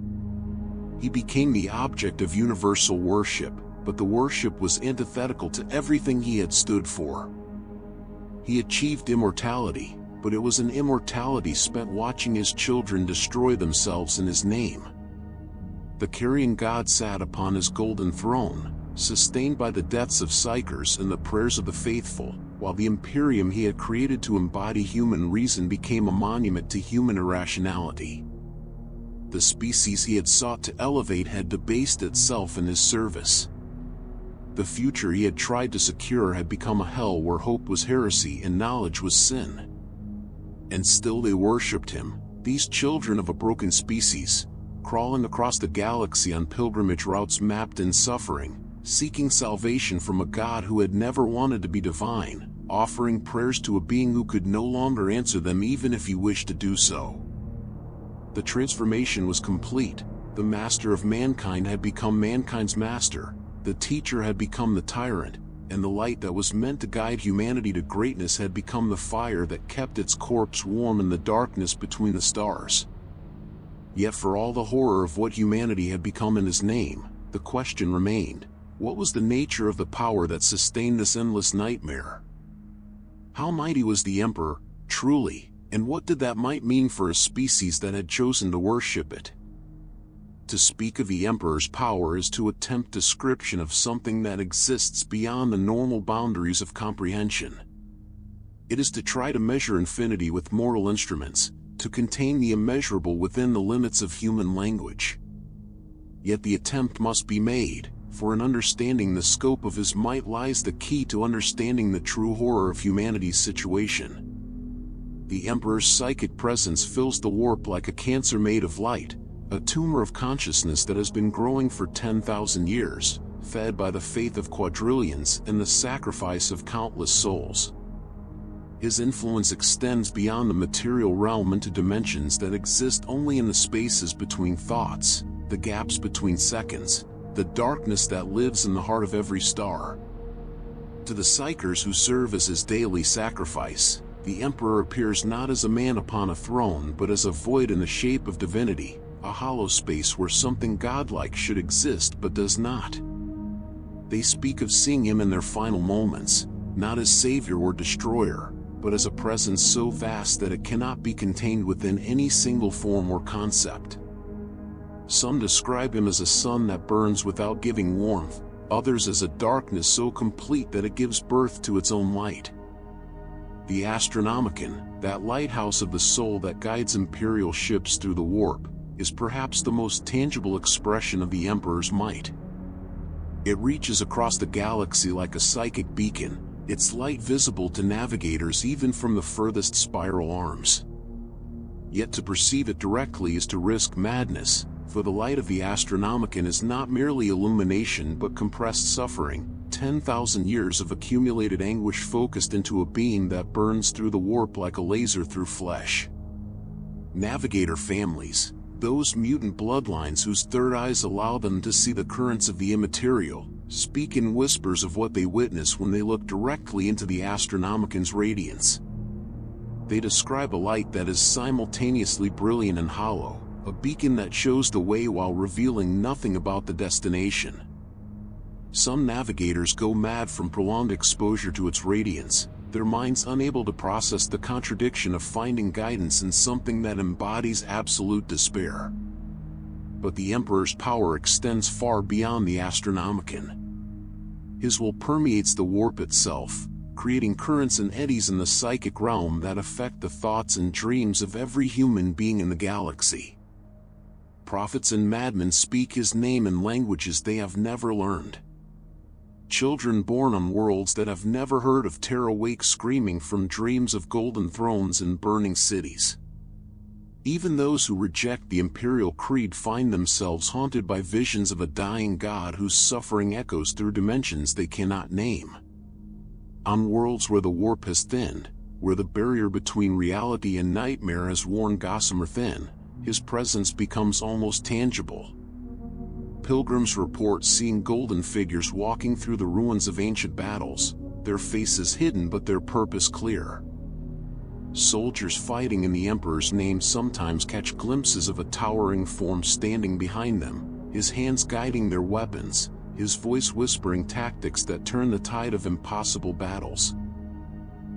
He became the object of universal worship, but the worship was antithetical to everything he had stood for. He achieved immortality, but it was an immortality spent watching his children destroy themselves in his name. The carrion god sat upon his golden throne, sustained by the deaths of psychers and the prayers of the faithful, while the Imperium he had created to embody human reason became a monument to human irrationality. The species he had sought to elevate had debased itself in his service. The future he had tried to secure had become a hell where hope was heresy and knowledge was sin. And still they worshipped him, these children of a broken species, crawling across the galaxy on pilgrimage routes mapped in suffering, seeking salvation from a God who had never wanted to be divine, offering prayers to a being who could no longer answer them even if he wished to do so. The transformation was complete. The master of mankind had become mankind's master, the teacher had become the tyrant, and the light that was meant to guide humanity to greatness had become the fire that kept its corpse warm in the darkness between the stars. Yet for all the horror of what humanity had become in his name, the question remained: what was the nature of the power that sustained this endless nightmare? How mighty was the Emperor, truly, and what did that might mean for a species that had chosen to worship it? To speak of the Emperor's power is to attempt description of something that exists beyond the normal boundaries of comprehension. It is to try to measure infinity with mortal instruments, to contain the immeasurable within the limits of human language. Yet the attempt must be made, for in understanding the scope of his might lies the key to understanding the true horror of humanity's situation. The Emperor's psychic presence fills the warp like a cancer made of light, a tumor of consciousness that has been growing for 10,000 years, fed by the faith of quadrillions and the sacrifice of countless souls. His influence extends beyond the material realm into dimensions that exist only in the spaces between thoughts, the gaps between seconds, the darkness that lives in the heart of every star. To the psychers who serve as his daily sacrifice, the Emperor appears not as a man upon a throne but as a void in the shape of divinity, a hollow space where something godlike should exist but does not. They speak of seeing him in their final moments, not as savior or destroyer, but as a presence so vast that it cannot be contained within any single form or concept. Some describe him as a sun that burns without giving warmth, others as a darkness so complete that it gives birth to its own light. The Astronomicon, that lighthouse of the soul that guides imperial ships through the warp, is perhaps the most tangible expression of the Emperor's might. It reaches across the galaxy like a psychic beacon, its light visible to navigators even from the furthest spiral arms. Yet to perceive it directly is to risk madness, for the light of the Astronomicon is not merely illumination but compressed suffering, 10,000 years of accumulated anguish focused into a beam that burns through the warp like a laser through flesh. Navigator families, those mutant bloodlines whose third eyes allow them to see the currents of the immaterial, speak in whispers of what they witness when they look directly into the Astronomicon's radiance. They describe a light that is simultaneously brilliant and hollow, a beacon that shows the way while revealing nothing about the destination. Some navigators go mad from prolonged exposure to its radiance, their minds unable to process the contradiction of finding guidance in something that embodies absolute despair. But the Emperor's power extends far beyond the Astronomicon. His will permeates the warp itself, creating currents and eddies in the psychic realm that affect the thoughts and dreams of every human being in the galaxy. Prophets and madmen speak his name in languages they have never learned. Children born on worlds that have never heard of terror wake screaming from dreams of golden thrones and burning cities. Even those who reject the imperial creed find themselves haunted by visions of a dying god whose suffering echoes through dimensions they cannot name. On worlds where the warp has thinned, where the barrier between reality and nightmare has worn gossamer thin, his presence becomes almost tangible. Pilgrims report seeing golden figures walking through the ruins of ancient battles, their faces hidden but their purpose clear. Soldiers fighting in the Emperor's name sometimes catch glimpses of a towering form standing behind them, his hands guiding their weapons, his voice whispering tactics that turn the tide of impossible battles.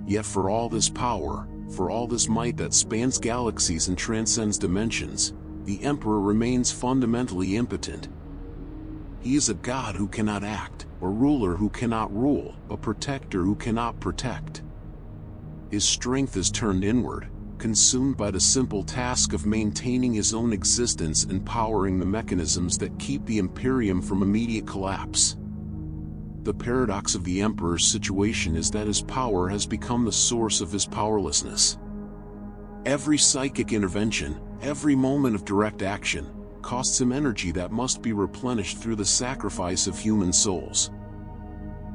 Yet for all this power, for all this might that spans galaxies and transcends dimensions, the Emperor remains fundamentally impotent. He is a god who cannot act, a ruler who cannot rule, a protector who cannot protect. His strength is turned inward, consumed by the simple task of maintaining his own existence and powering the mechanisms that keep the Imperium from immediate collapse. The paradox of the Emperor's situation is that his power has become the source of his powerlessness. Every psychic intervention, every moment of direct action, costs him energy that must be replenished through the sacrifice of human souls.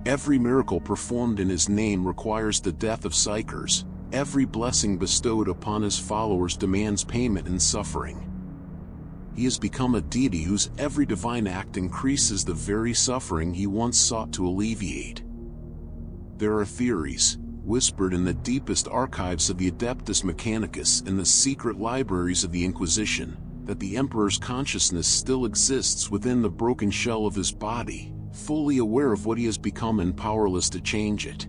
Every miracle performed in his name requires the death of psychers, every blessing bestowed upon his followers demands payment and suffering. He has become a deity whose every divine act increases the very suffering he once sought to alleviate. There are theories, whispered in the deepest archives of the Adeptus Mechanicus and the secret libraries of the Inquisition, that the Emperor's consciousness still exists within the broken shell of his body, fully aware of what he has become and powerless to change it.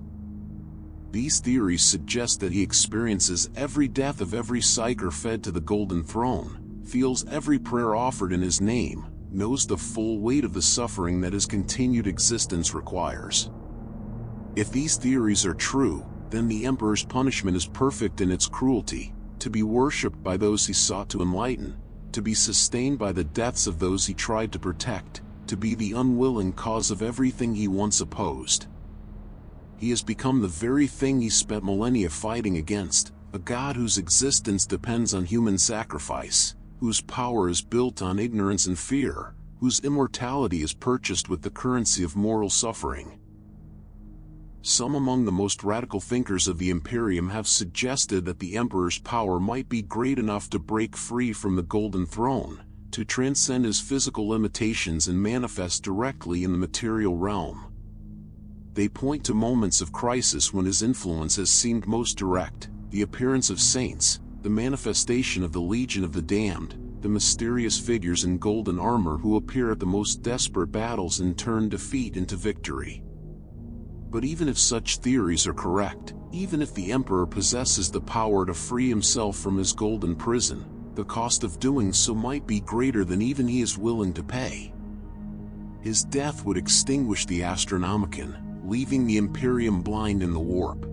These theories suggest that he experiences every death of every psyker fed to the Golden Throne, feels every prayer offered in his name, knows the full weight of the suffering that his continued existence requires. If these theories are true, then the Emperor's punishment is perfect in its cruelty, to be worshipped by those he sought to enlighten, to be sustained by the deaths of those he tried to protect, to be the unwilling cause of everything he once opposed. He has become the very thing he spent millennia fighting against, a god whose existence depends on human sacrifice, whose power is built on ignorance and fear, whose immortality is purchased with the currency of moral suffering. Some among the most radical thinkers of the Imperium have suggested that the Emperor's power might be great enough to break free from the Golden Throne, to transcend his physical limitations and manifest directly in the material realm. They point to moments of crisis when his influence has seemed most direct, the appearance of saints, the manifestation of the Legion of the Damned, the mysterious figures in golden armor who appear at the most desperate battles and turn defeat into victory. But even if such theories are correct, even if the Emperor possesses the power to free himself from his golden prison, the cost of doing so might be greater than even he is willing to pay. His death would extinguish the Astronomicon, leaving the Imperium blind in the warp.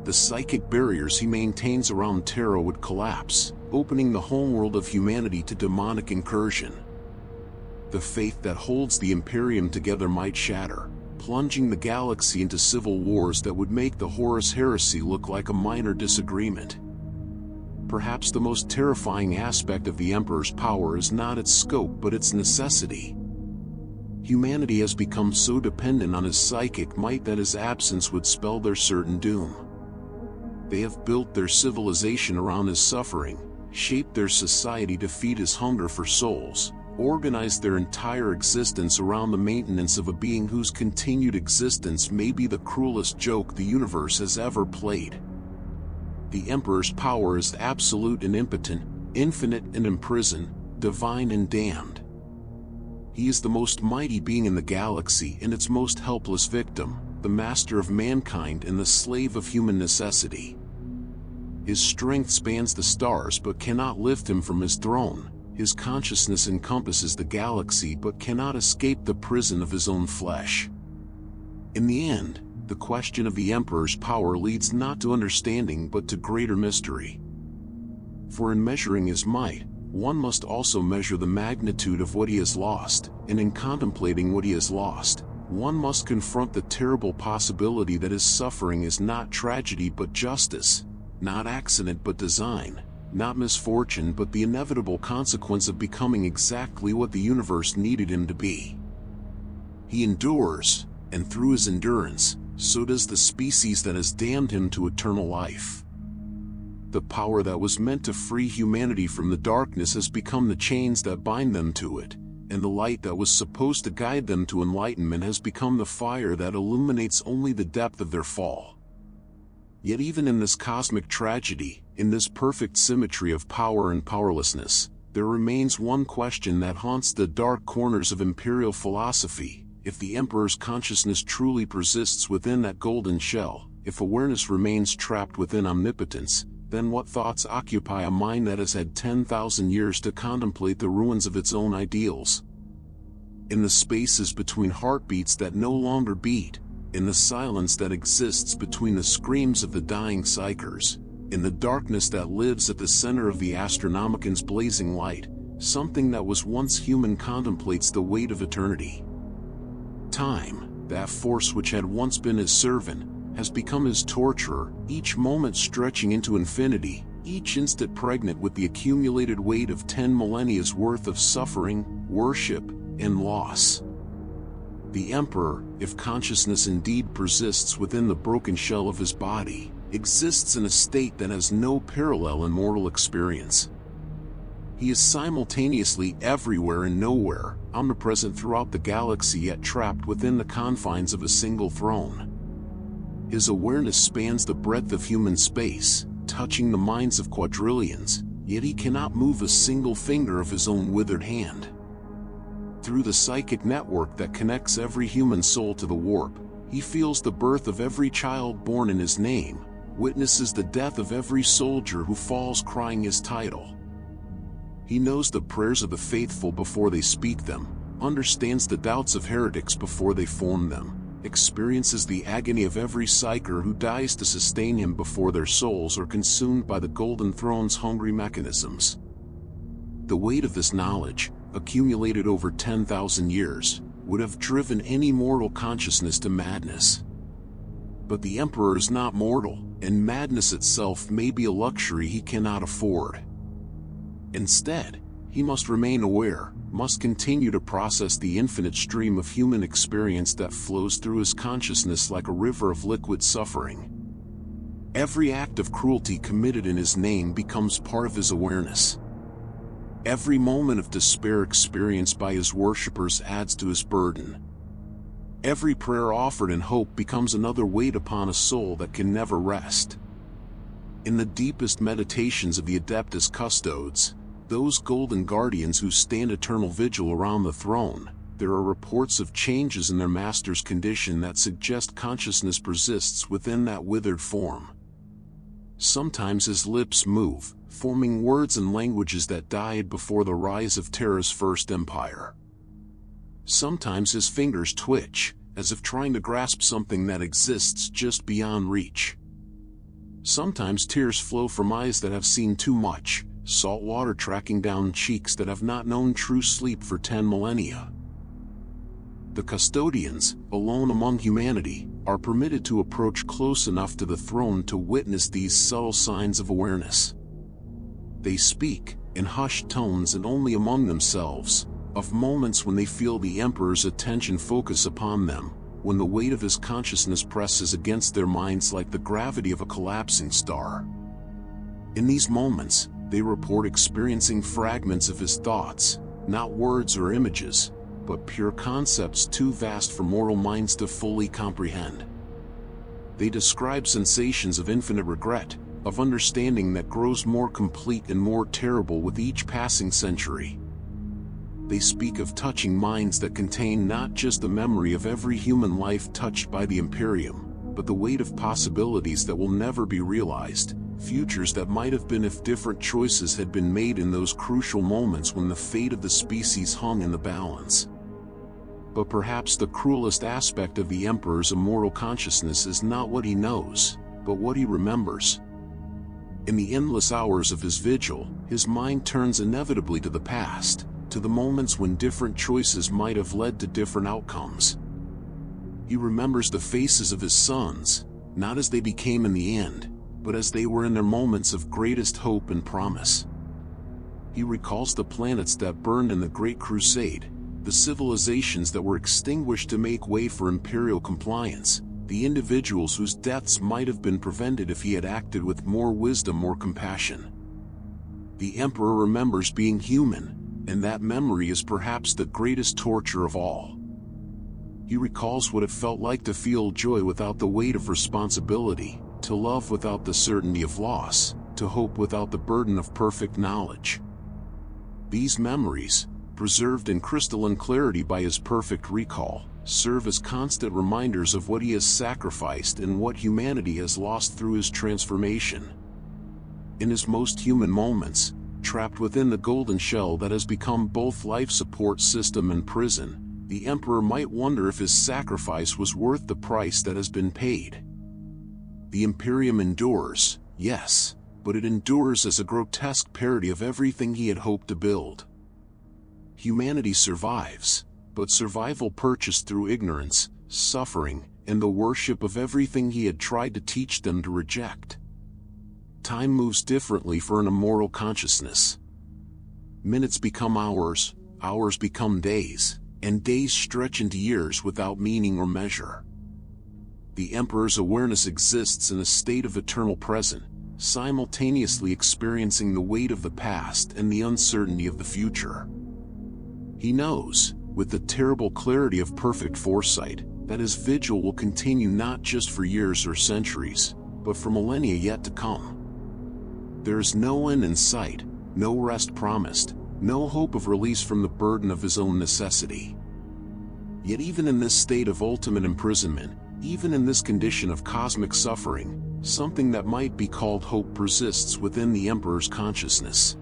The psychic barriers he maintains around Terra would collapse, opening the homeworld of humanity to demonic incursion. The faith that holds the Imperium together might shatter, plunging the galaxy into civil wars that would make the Horus heresy look like a minor disagreement. Perhaps the most terrifying aspect of the Emperor's power is not its scope but its necessity. Humanity has become so dependent on his psychic might that his absence would spell their certain doom. They have built their civilization around his suffering, shaped their society to feed his hunger for souls, organized their entire existence around the maintenance of a being whose continued existence may be the cruelest joke the universe has ever played. The Emperor's power is absolute and impotent, infinite and imprisoned, divine and damned. He is the most mighty being in the galaxy and its most helpless victim, the master of mankind and the slave of human necessity. His strength spans the stars but cannot lift him from his throne. His consciousness encompasses the galaxy but cannot escape the prison of his own flesh. In the end, the question of the Emperor's power leads not to understanding but to greater mystery. For in measuring his might, one must also measure the magnitude of what he has lost, and in contemplating what he has lost, one must confront the terrible possibility that his suffering is not tragedy but justice, not accident but design, not misfortune but the inevitable consequence of becoming exactly what the universe needed him to be. He endures, and through his endurance, so does the species that has damned him to eternal life. The power that was meant to free humanity from the darkness has become the chains that bind them to it, and the light that was supposed to guide them to enlightenment has become the fire that illuminates only the depth of their fall. Yet even in this cosmic tragedy, in this perfect symmetry of power and powerlessness, there remains one question that haunts the dark corners of imperial philosophy. If the Emperor's consciousness truly persists within that golden shell, if awareness remains trapped within omnipotence, then what thoughts occupy a mind that has had 10,000 years to contemplate the ruins of its own ideals? In the spaces between heartbeats that no longer beat, in the silence that exists between the screams of the dying psychers, in the darkness that lives at the center of the Astronomicon's blazing light, something that was once human contemplates the weight of eternity. Time, that force which had once been his servant, has become his torturer, each moment stretching into infinity, each instant pregnant with the accumulated weight of 10 millennia's worth of suffering, worship, and loss. The Emperor, if consciousness indeed persists within the broken shell of his body, exists in a state that has no parallel in mortal experience. He is simultaneously everywhere and nowhere, omnipresent throughout the galaxy yet trapped within the confines of a single throne. His awareness spans the breadth of human space, touching the minds of quadrillions, yet he cannot move a single finger of his own withered hand. Through the psychic network that connects every human soul to the warp, he feels the birth of every child born in his name, witnesses the death of every soldier who falls crying his title. He knows the prayers of the faithful before they speak them, understands the doubts of heretics before they form them, experiences the agony of every psyker who dies to sustain him before their souls are consumed by the Golden Throne's hungry mechanisms. The weight of this knowledge, accumulated over 10,000 years, would have driven any mortal consciousness to madness. But the Emperor is not mortal, and madness itself may be a luxury he cannot afford. Instead, he must remain aware, must continue to process the infinite stream of human experience that flows through his consciousness like a river of liquid suffering. Every act of cruelty committed in his name becomes part of his awareness. Every moment of despair experienced by his worshippers adds to his burden. Every prayer offered in hope becomes another weight upon a soul that can never rest. In the deepest meditations of the Adeptus Custodes, those golden guardians who stand eternal vigil around the throne, there are reports of changes in their master's condition that suggest consciousness persists within that withered form. Sometimes his lips move, forming words and languages that died before the rise of Terra's first empire. Sometimes his fingers twitch, as if trying to grasp something that exists just beyond reach. Sometimes tears flow from eyes that have seen too much, salt water tracking down cheeks that have not known true sleep for 10 millennia. The custodians, alone among humanity, are permitted to approach close enough to the throne to witness these subtle signs of awareness. They speak, in hushed tones and only among themselves, of moments when they feel the Emperor's attention focus upon them, when the weight of his consciousness presses against their minds like the gravity of a collapsing star. In these moments, they report experiencing fragments of his thoughts, not words or images, but pure concepts too vast for mortal minds to fully comprehend. They describe sensations of infinite regret, of understanding that grows more complete and more terrible with each passing century. They speak of touching minds that contain not just the memory of every human life touched by the Imperium, but the weight of possibilities that will never be realized, futures that might have been if different choices had been made in those crucial moments when the fate of the species hung in the balance. But perhaps the cruelest aspect of the Emperor's immortal consciousness is not what he knows, but what he remembers. In the endless hours of his vigil, his mind turns inevitably to the past, to the moments when different choices might have led to different outcomes. He remembers the faces of his sons, not as they became in the end, but as they were in their moments of greatest hope and promise. He recalls the planets that burned in the Great Crusade, the civilizations that were extinguished to make way for imperial compliance, the individuals whose deaths might have been prevented if he had acted with more wisdom or compassion. The Emperor remembers being human, and that memory is perhaps the greatest torture of all. He recalls what it felt like to feel joy without the weight of responsibility, to love without the certainty of loss, to hope without the burden of perfect knowledge. These memories, preserved in crystalline clarity by his perfect recall, serve as constant reminders of what he has sacrificed and what humanity has lost through his transformation. In his most human moments, trapped within the golden shell that has become both life support system and prison, the Emperor might wonder if his sacrifice was worth the price that has been paid. The Imperium endures, yes, but it endures as a grotesque parody of everything he had hoped to build. Humanity survives, but survival purchased through ignorance, suffering, and the worship of everything he had tried to teach them to reject. Time moves differently for an immortal consciousness. Minutes become hours, hours become days, and days stretch into years without meaning or measure. The Emperor's awareness exists in a state of eternal present, simultaneously experiencing the weight of the past and the uncertainty of the future. He knows, with the terrible clarity of perfect foresight, that his vigil will continue not just for years or centuries, but for millennia yet to come. There is no end in sight, no rest promised, no hope of release from the burden of his own necessity. Yet even in this state of ultimate imprisonment, even in this condition of cosmic suffering, something that might be called hope persists within the Emperor's consciousness.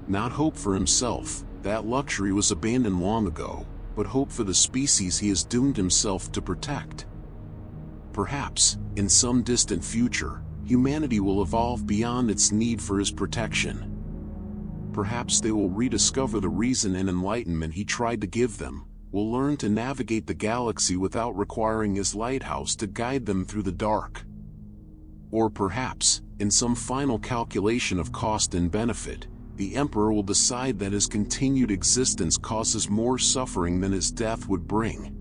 Not hope for himself, that luxury was abandoned long ago, but hope for the species he has doomed himself to protect. Perhaps, in some distant future, humanity will evolve beyond its need for his protection. Perhaps they will rediscover the reason and enlightenment he tried to give them, will learn to navigate the galaxy without requiring his lighthouse to guide them through the dark. Or perhaps, in some final calculation of cost and benefit, the Emperor will decide that his continued existence causes more suffering than his death would bring.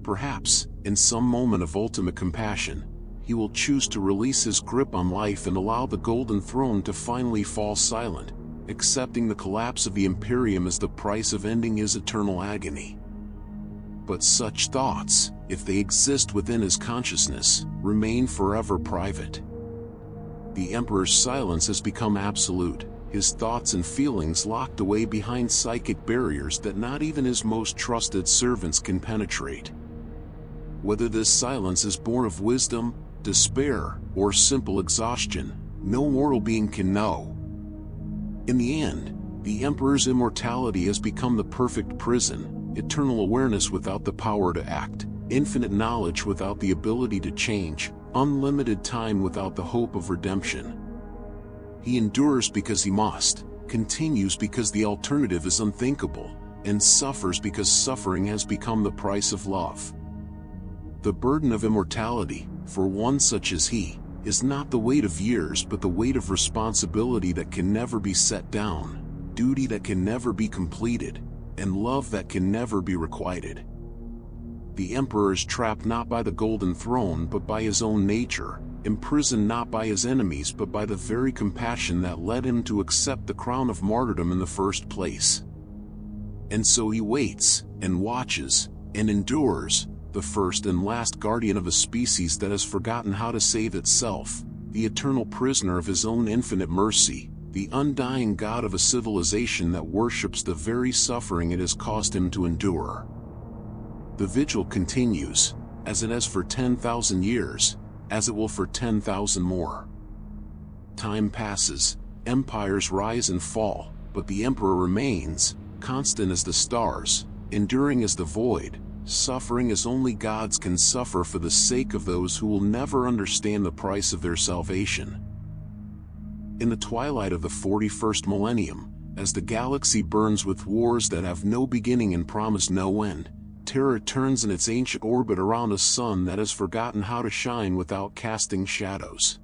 Perhaps, in some moment of ultimate compassion, he will choose to release his grip on life and allow the Golden Throne to finally fall silent, accepting the collapse of the Imperium as the price of ending his eternal agony. But such thoughts, if they exist within his consciousness, remain forever private. The Emperor's silence has become absolute, his thoughts and feelings locked away behind psychic barriers that not even his most trusted servants can penetrate. Whether this silence is born of wisdom, despair, or simple exhaustion, no mortal being can know. In the end, the Emperor's immortality has become the perfect prison, eternal awareness without the power to act, infinite knowledge without the ability to change, unlimited time without the hope of redemption. He endures because he must, continues because the alternative is unthinkable, and suffers because suffering has become the price of love. The burden of immortality, for one such as he, is not the weight of years but the weight of responsibility that can never be set down, duty that can never be completed, and love that can never be requited. The Emperor is trapped not by the Golden Throne but by his own nature, imprisoned not by his enemies but by the very compassion that led him to accept the crown of martyrdom in the first place. And so he waits, and watches, and endures, the first and last guardian of a species that has forgotten how to save itself, the eternal prisoner of his own infinite mercy, the undying God of a civilization that worships the very suffering it has caused him to endure. The vigil continues, as it has for 10,000 years, as it will for 10,000 more. Time passes, empires rise and fall, but the Emperor remains, constant as the stars, enduring as the void, suffering as only gods can suffer for the sake of those who will never understand the price of their salvation. In the twilight of the 41st millennium, as the galaxy burns with wars that have no beginning and promise no end, terror turns in its ancient orbit around a sun that has forgotten how to shine without casting shadows.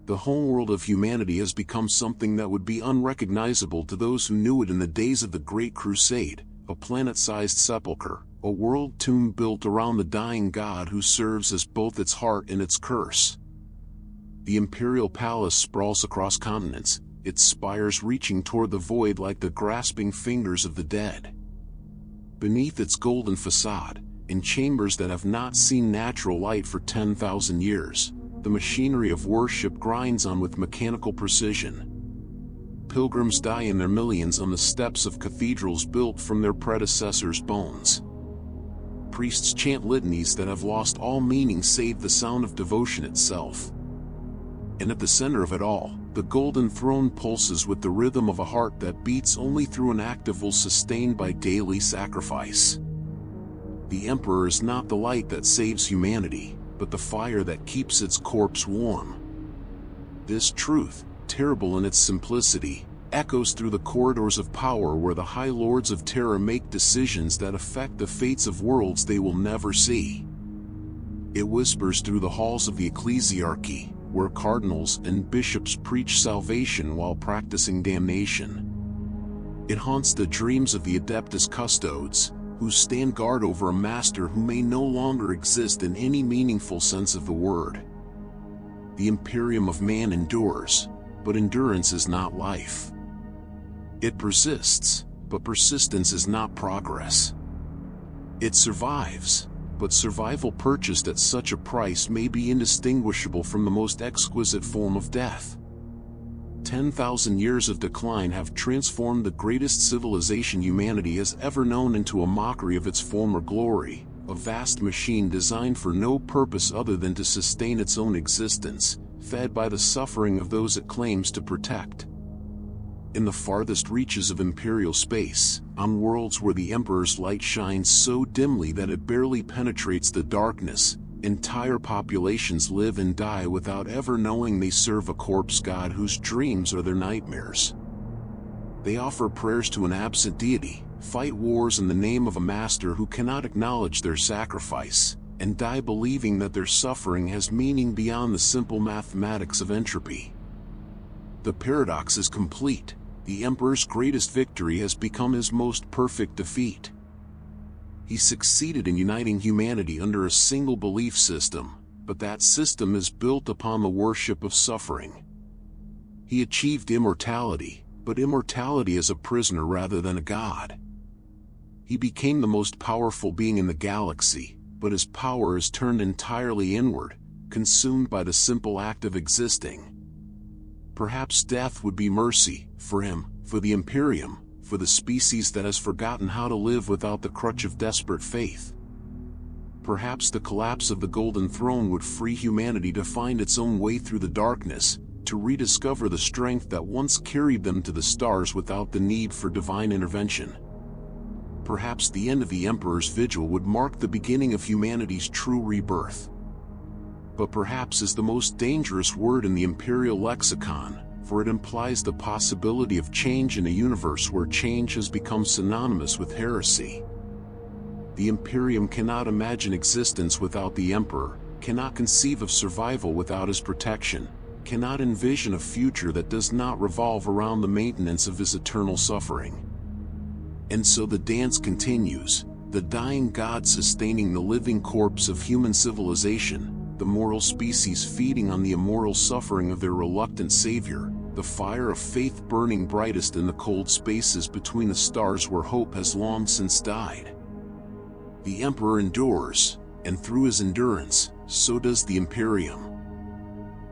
The homeworld of humanity has become something that would be unrecognizable to those who knew it in the days of the Great Crusade, a planet-sized sepulchre, a world tomb built around the dying god who serves as both its heart and its curse. The imperial palace sprawls across continents, its spires reaching toward the void like the grasping fingers of the dead. Beneath its golden facade, in chambers that have not seen natural light for 10,000 years, the machinery of worship grinds on with mechanical precision. Pilgrims die in their millions on the steps of cathedrals built from their predecessors' bones. Priests chant litanies that have lost all meaning save the sound of devotion itself. And at the center of it all, the Golden Throne pulses with the rhythm of a heart that beats only through an active will sustained by daily sacrifice. The Emperor is not the light that saves humanity, but the fire that keeps its corpse warm. This truth, terrible in its simplicity, echoes through the corridors of power where the High Lords of Terror make decisions that affect the fates of worlds they will never see. It whispers through the halls of the ecclesiarchy, where cardinals and bishops preach salvation while practicing damnation. It haunts the dreams of the Adeptus Custodes, who stand guard over a master who may no longer exist in any meaningful sense of the word. The Imperium of Man endures, but endurance is not life. It persists, but persistence is not progress. It survives, but survival purchased at such a price may be indistinguishable from the most exquisite form of death. 10,000 years of decline have transformed the greatest civilization humanity has ever known into a mockery of its former glory, a vast machine designed for no purpose other than to sustain its own existence, fed by the suffering of those it claims to protect. In the farthest reaches of imperial space, on worlds where the Emperor's light shines so dimly that it barely penetrates the darkness, entire populations live and die without ever knowing they serve a corpse god whose dreams are their nightmares. They offer prayers to an absent deity, fight wars in the name of a master who cannot acknowledge their sacrifice, and die believing that their suffering has meaning beyond the simple mathematics of entropy. The paradox is complete. The Emperor's greatest victory has become his most perfect defeat. He succeeded in uniting humanity under a single belief system, but that system is built upon the worship of suffering. He achieved immortality, but immortality as a prisoner rather than a god. He became the most powerful being in the galaxy, but his power is turned entirely inward, consumed by the simple act of existing. Perhaps death would be mercy, for him, for the Imperium, for the species that has forgotten how to live without the crutch of desperate faith. Perhaps the collapse of the Golden Throne would free humanity to find its own way through the darkness, to rediscover the strength that once carried them to the stars without the need for divine intervention. Perhaps the end of the Emperor's vigil would mark the beginning of humanity's true rebirth. But perhaps is the most dangerous word in the imperial lexicon, for it implies the possibility of change in a universe where change has become synonymous with heresy. The Imperium cannot imagine existence without the Emperor, cannot conceive of survival without his protection, cannot envision a future that does not revolve around the maintenance of his eternal suffering. And so the dance continues, the dying god sustaining the living corpse of human civilization, the moral species feeding on the immoral suffering of their reluctant savior, the fire of faith burning brightest in the cold spaces between the stars where hope has long since died. The Emperor endures, and through his endurance, so does the Imperium.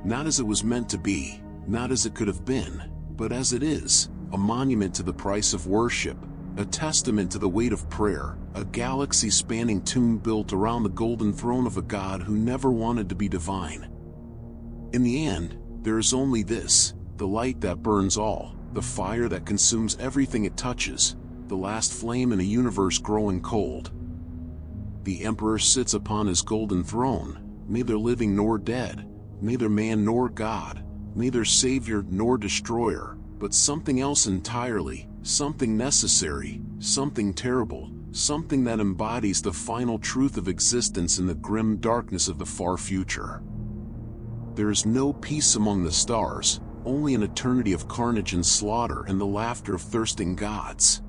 Not as it was meant to be, not as it could have been, but as it is, a monument to the price of worship, a testament to the weight of prayer, a galaxy-spanning tomb built around the golden throne of a god who never wanted to be divine. In the end, there is only this, the light that burns all, the fire that consumes everything it touches, the last flame in a universe growing cold. The Emperor sits upon his golden throne, neither living nor dead, neither man nor god, neither savior nor destroyer, but something else entirely, something necessary, something terrible, something that embodies the final truth of existence in the grim darkness of the far future. There is no peace among the stars, only an eternity of carnage and slaughter and the laughter of thirsting gods.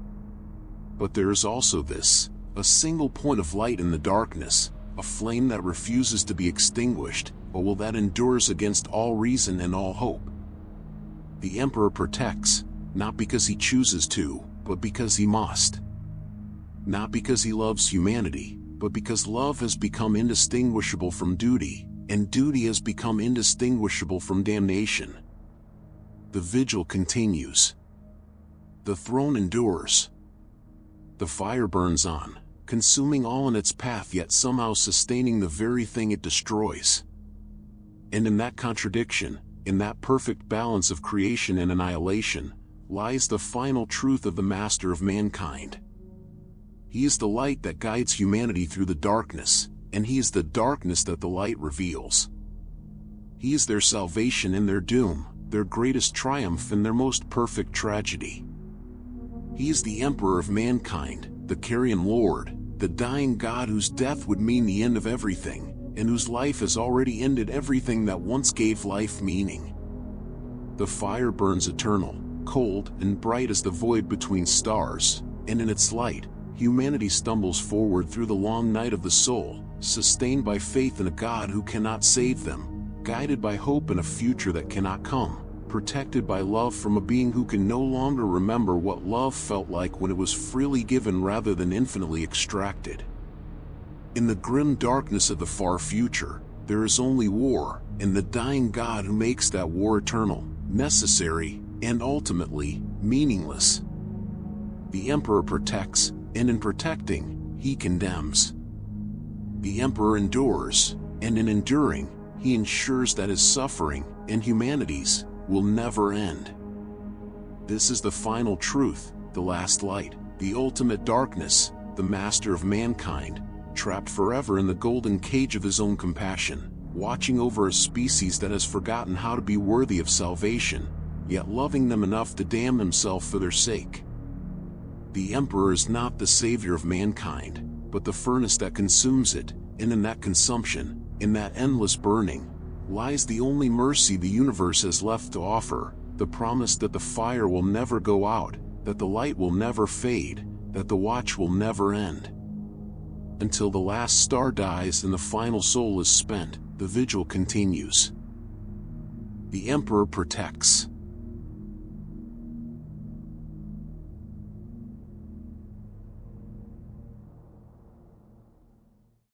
But there is also this, a single point of light in the darkness, a flame that refuses to be extinguished, a will that endures against all reason and all hope. The Emperor protects, not because he chooses to, but because he must. Not because he loves humanity, but because love has become indistinguishable from duty, and duty has become indistinguishable from damnation. The vigil continues. The throne endures. The fire burns on, consuming all in its path yet somehow sustaining the very thing it destroys. And in that contradiction, in that perfect balance of creation and annihilation, lies the final truth of the master of mankind. He is the light that guides humanity through the darkness, and he is the darkness that the light reveals. He is their salvation and their doom, their greatest triumph and their most perfect tragedy. He is the Emperor of mankind, the Carrion Lord, the dying god whose death would mean the end of everything, and whose life has already ended everything that once gave life meaning. The fire burns eternal, cold and bright as the void between stars, and in its light, humanity stumbles forward through the long night of the soul, sustained by faith in a God who cannot save them, guided by hope in a future that cannot come, protected by love from a being who can no longer remember what love felt like when it was freely given rather than infinitely extracted. In the grim darkness of the far future, there is only war, and the dying God who makes that war eternal, necessary, and ultimately, meaningless. The Emperor protects, and in protecting, he condemns. The Emperor endures, and in enduring, he ensures that his suffering, and humanity's, will never end. This is the final truth, the last light, the ultimate darkness, the master of mankind, trapped forever in the golden cage of his own compassion, watching over a species that has forgotten how to be worthy of salvation, yet loving them enough to damn himself for their sake. The Emperor is not the savior of mankind, but the furnace that consumes it, and in that consumption, in that endless burning, lies the only mercy the universe has left to offer, the promise that the fire will never go out, that the light will never fade, that the watch will never end. Until the last star dies and the final soul is spent, the vigil continues. The Emperor protects.